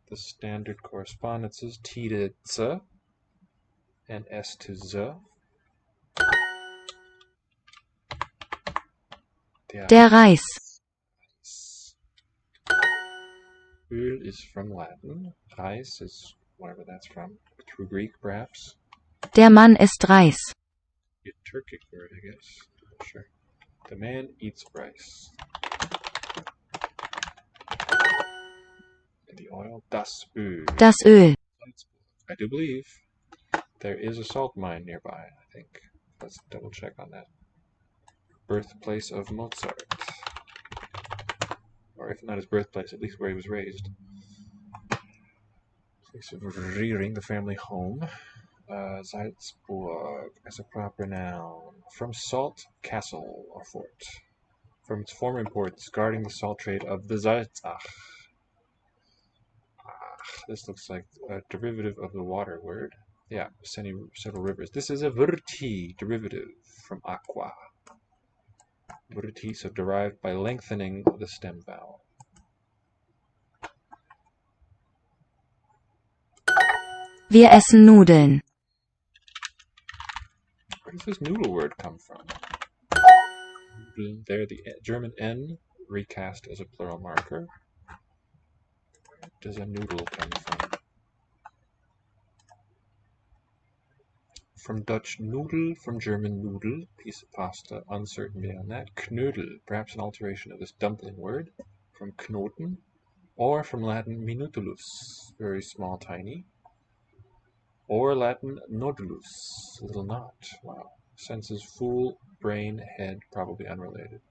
The standard correspondences T to Z and S to Z. Der Reis. Öl is from Latin. Reis is whatever that's from. Through Greek, perhaps. Der Mann isst Reis. A Turkic word, I guess. Sure. The man eats rice. And the oil, das Öl. Das Öl. I do believe there is a salt mine nearby, I think. Let's double check on that. Birthplace of Mozart. Or if not his birthplace, at least where he was raised. Place of rearing, the family home. Salzburg as a proper noun. From salt, castle or fort. From its former importance, guarding the salt trade of the Salzach. This looks like a derivative of the water word. Yeah, several rivers. This is a virti derivative from aqua. Virti, so derived by lengthening the stem vowel. Wir essen Nudeln. Where does this noodle word come from? There, the German N recast as a plural marker. Where does a noodle come from? From Dutch noodle, from German Nudel, piece of pasta, uncertainty on that. Knödel, perhaps an alteration of this dumpling word, from Knoten, or from Latin minutulus, very small, tiny, or Latin nodulus, little knot. Wow. Senses fool, brain, head, probably unrelated.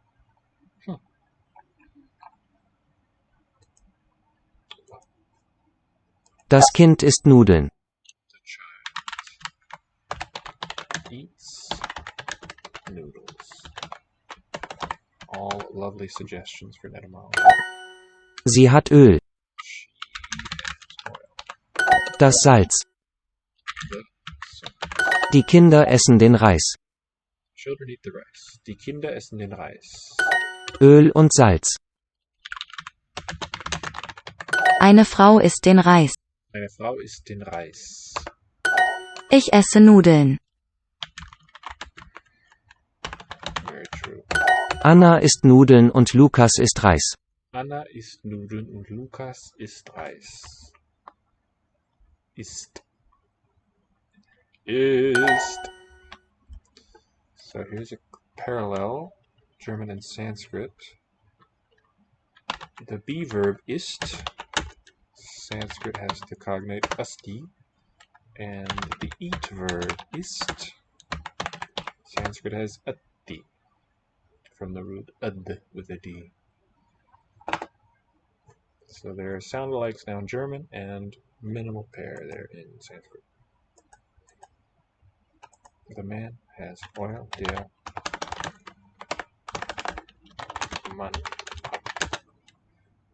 Das Kind isst Nudeln. Eats noodles. All lovely suggestions for an etymology. Sie hat Öl. Das Salz. Die Kinder essen den Reis. Children eat the rice. Die Kinder essen den Reis. Öl und Salz. Eine Frau isst den Reis. Eine Frau isst den Reis. Ich esse Nudeln. Very true. Anna isst Nudeln und Lukas isst Reis. Anna isst Nudeln und Lukas isst Reis. Ist. So here's a parallel, German and Sanskrit. The be verb ist, Sanskrit has the cognate asti, and the eat verb ist, Sanskrit has atti, from the root ad with a d. So there are sound-alikes now in German and minimal pair there in Sanskrit. The man has oil, der Mann,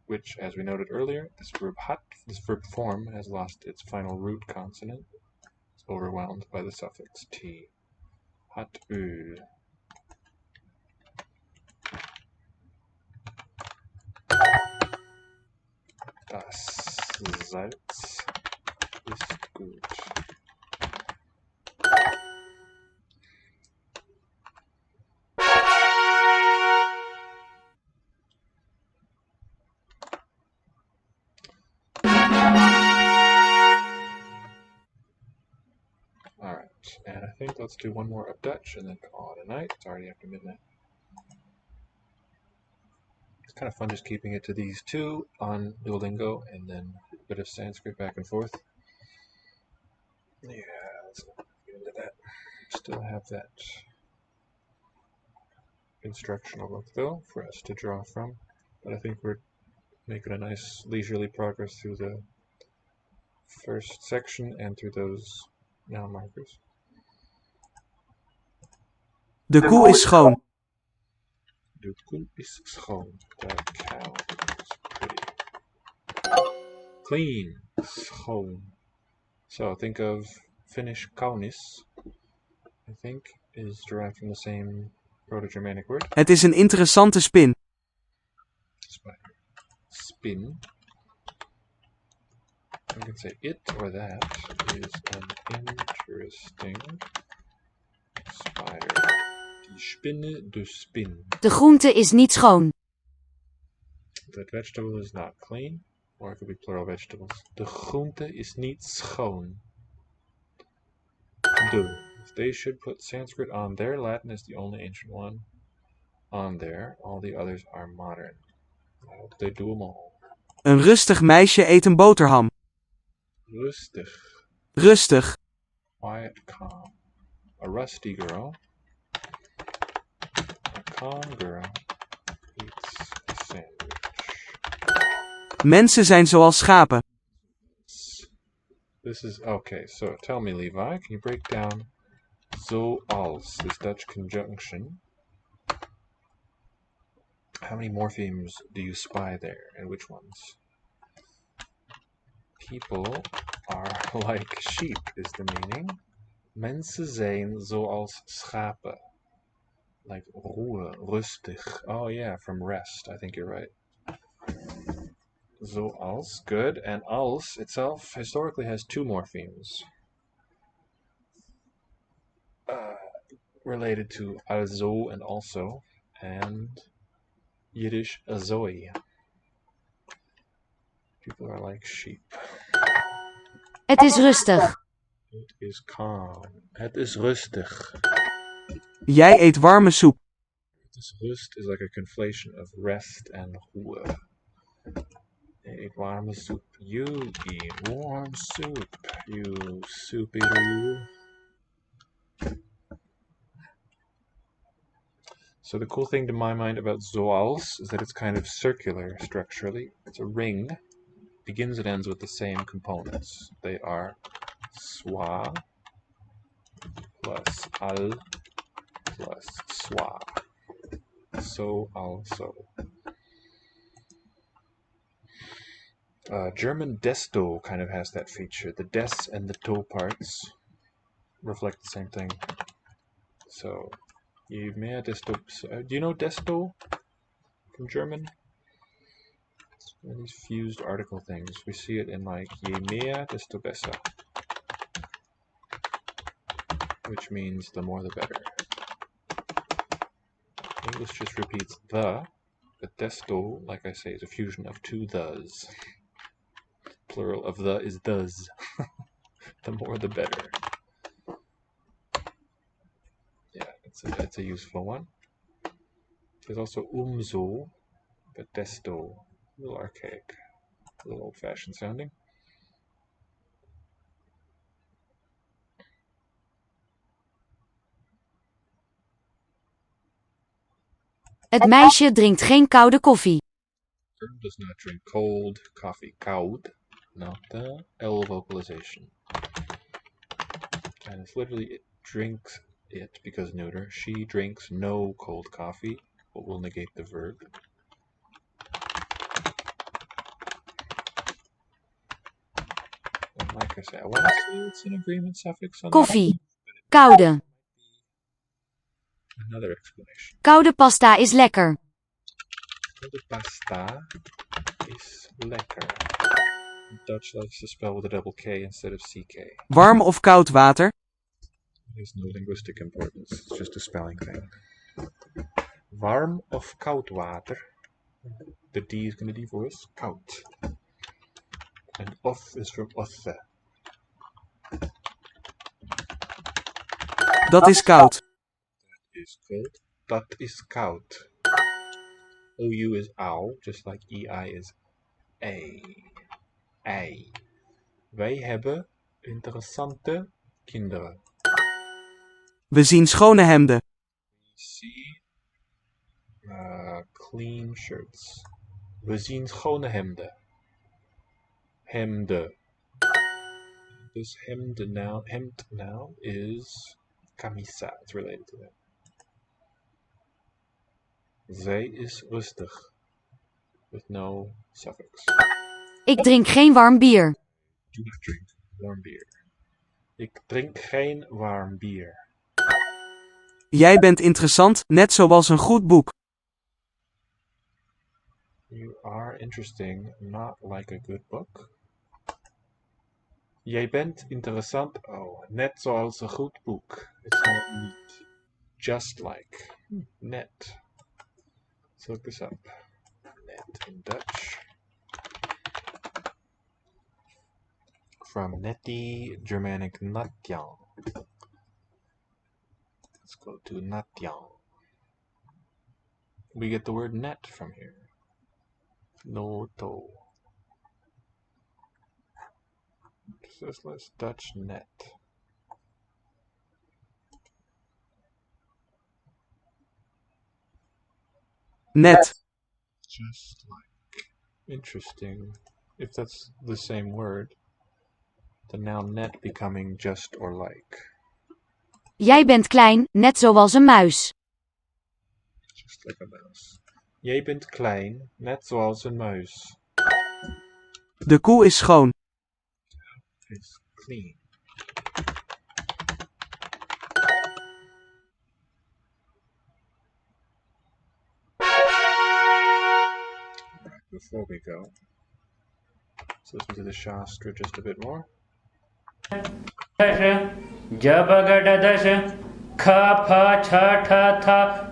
which, as we noted earlier, this verb form has lost its final root consonant. It's overwhelmed by the suffix t. Hat Öl. Das Salz ist gut. And I think let's do one more of Dutch and then call it a night. It's already after midnight. It's kind of fun just keeping it to these two on Duolingo and then a bit of Sanskrit back and forth. Yeah, let's get into that. Still have that instructional book though for us to draw from, but I think we're making a nice leisurely progress through the first section and through those noun markers. De koe is schoon. De koe is schoon. The cow is pretty. Clean. Schoon. So think of Finnish kaunis, I think, is derived from the same Proto-Germanic word. Het is een interessante spin. Spider. Spin. You can say it or that is an interesting spider. Die Spinne, de spin. De groente is niet schoon. That vegetable is not clean, or it could be plural vegetables. De groente is niet schoon. De. They should put Sanskrit on there. Latin is the only ancient one on there. All the others are modern. I hope they do them all. Een rustig meisje eet een boterham. Rustig. Rustig. Quiet, calm. A rusty girl. A calm girl eats a sandwich. Mensen zijn zoals schapen. This is okay. So tell me, Levi, can you break down zoals, this Dutch conjunction? How many morphemes do you spy there, and which ones? People are like sheep, is the meaning. Mensen zijn zoals schapen. Like ruhe, rustig. Oh yeah, from rest. I think you're right. Zoals, good. And als itself historically has two morphemes. Related to also and also, and Yiddish azoi. People are like sheep. Het is rustig. It is calm. Het is rustig. Jij eet warme soep. This rust is like a conflation of rest and ruhe. Eat warm soup. You eat warm soup. You soupy eater. So the cool thing to my mind about zoals is that it's kind of circular structurally. It's a ring. Begins and ends with the same components. They are swa plus al plus swa. So also. German desto kind of has that feature. The des and the to parts reflect the same thing. So, je mehr desto. Do you know desto from German? It's one of these fused article things. We see it in like je mehr desto besser, which means the more the better. English just repeats the, but desto, like I say, is a fusion of two thes. Plural of the is does. The more the better. Yeah, it's a useful one. There's also umso, but desto, a little archaic, a little old-fashioned sounding. Het meisje drinkt geen koude koffie. Girl does not drink cold coffee. Koud, not the L vocalization. And it's literally it drinks it because neuter. She drinks no cold coffee, but will negate the verb. And like I say, I want to say it's an agreement suffix on Koffie. Koude. another explanation. Koude pasta is lekker. Koude pasta is lekker. Dutch likes to spell with a double K instead of CK. Warm of koud water? There's no linguistic importance. It's just a spelling thing. Warm of koud water. The D is going to be voice. Koud. And of is from othe. Dat is koud. Is cold. Dat is koud. OU is ow, just like EI is A. Ei. Wij hebben interessante kinderen. We zien schone hemden. We see clean shirts. We zien schone hemden. Hemden. Dus hemd now is camisa. It's related to that. Zij is rustig. With no suffix. Ik drink geen warm bier. Do not drink warm beer. Ik drink geen warm bier. Jij bent interessant, net zoals een goed boek. You are interesting, not like a good book. Jij bent interessant, net zoals een goed boek. It's not neat. Just like. Net. Let's look this up. Net in Dutch. From neti, Germanic natjan. Let's go to natjan. We get the word net from here. Noto. Let's Dutch net. Net. Just like. Interesting. If that's the same word, the noun net becoming just or like. Jij bent klein, net zoals een muis. Just like a mouse. Jij bent klein, net zoals een muis. De koe is schoon. It's clean. Right, before we go, let's listen to the Shastra just a bit more. जबगडदश ख फ छ ठ थ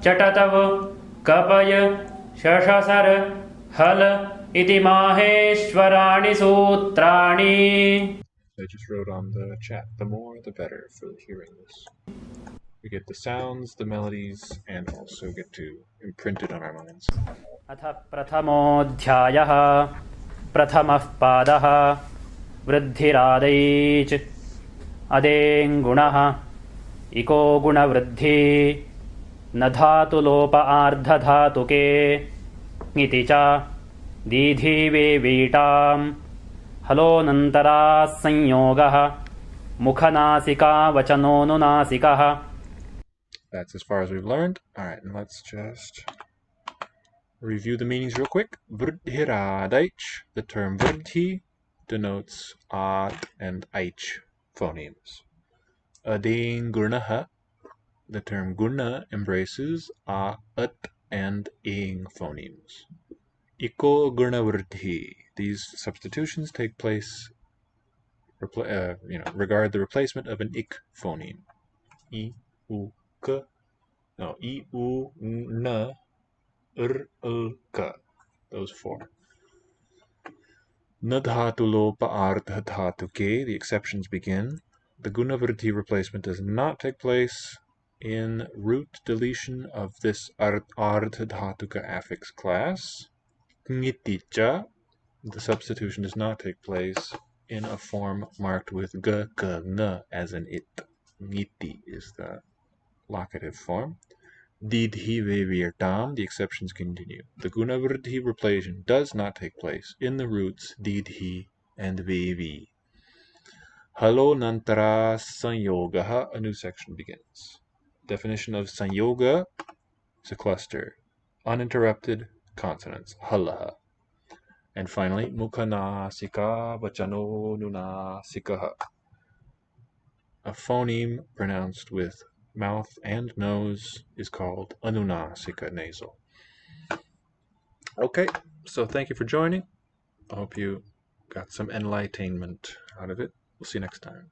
चटतव कपय शशसर हल इति माहेश्वराणि सूत्राणि. I just wrote on the chat, the more the better for hearing this. We get the sounds, the melodies, and also get to imprint it on our minds. अथ प्रथमोऽध्यायः प्रथमः पादः वृद्धिरादैच अदेङ्गुणः इको गुणवृद्धि न धातुलोप आर्धधातुके इति च दीधिवेवीटाम् हलोऽनन्तराः संयोगः मुखनासिकावचनोऽनुनासिकः. That's as far as we've learned. Alright, and let's just review the meanings real quick. Vrdhiradaich, the term vrdhi denotes at and aich phonemes. Adengurnaha, the term gurna embraces a, ut, and ing phonemes. Iko gurna vrdhi, these substitutions take place, regard the replacement of an ik phoneme. I, u, k, no, I, u, n, k, those four. Nadhatulopa ardhatuke, the exceptions begin. The gunavritti replacement does not take place in root deletion of this ardhatuka affix class. Ngiticha, the substitution does not take place in a form marked with g, k, ng as in it. Ngiti is the locative form. Didhi vevirtam, the exceptions continue. The gunavritti replacement does not take place in the roots didhi and vevi. Halo nantara sanyogaha, a new section begins. Definition of sanyoga is a cluster. Uninterrupted consonants. Halaha. And finally, mukhanasika vachano nunasikaha. A phoneme pronounced with mouth and nose is called anunasika nasal. Okay, so thank you for joining. I hope you got some enlightenment out of it. We'll see you next time.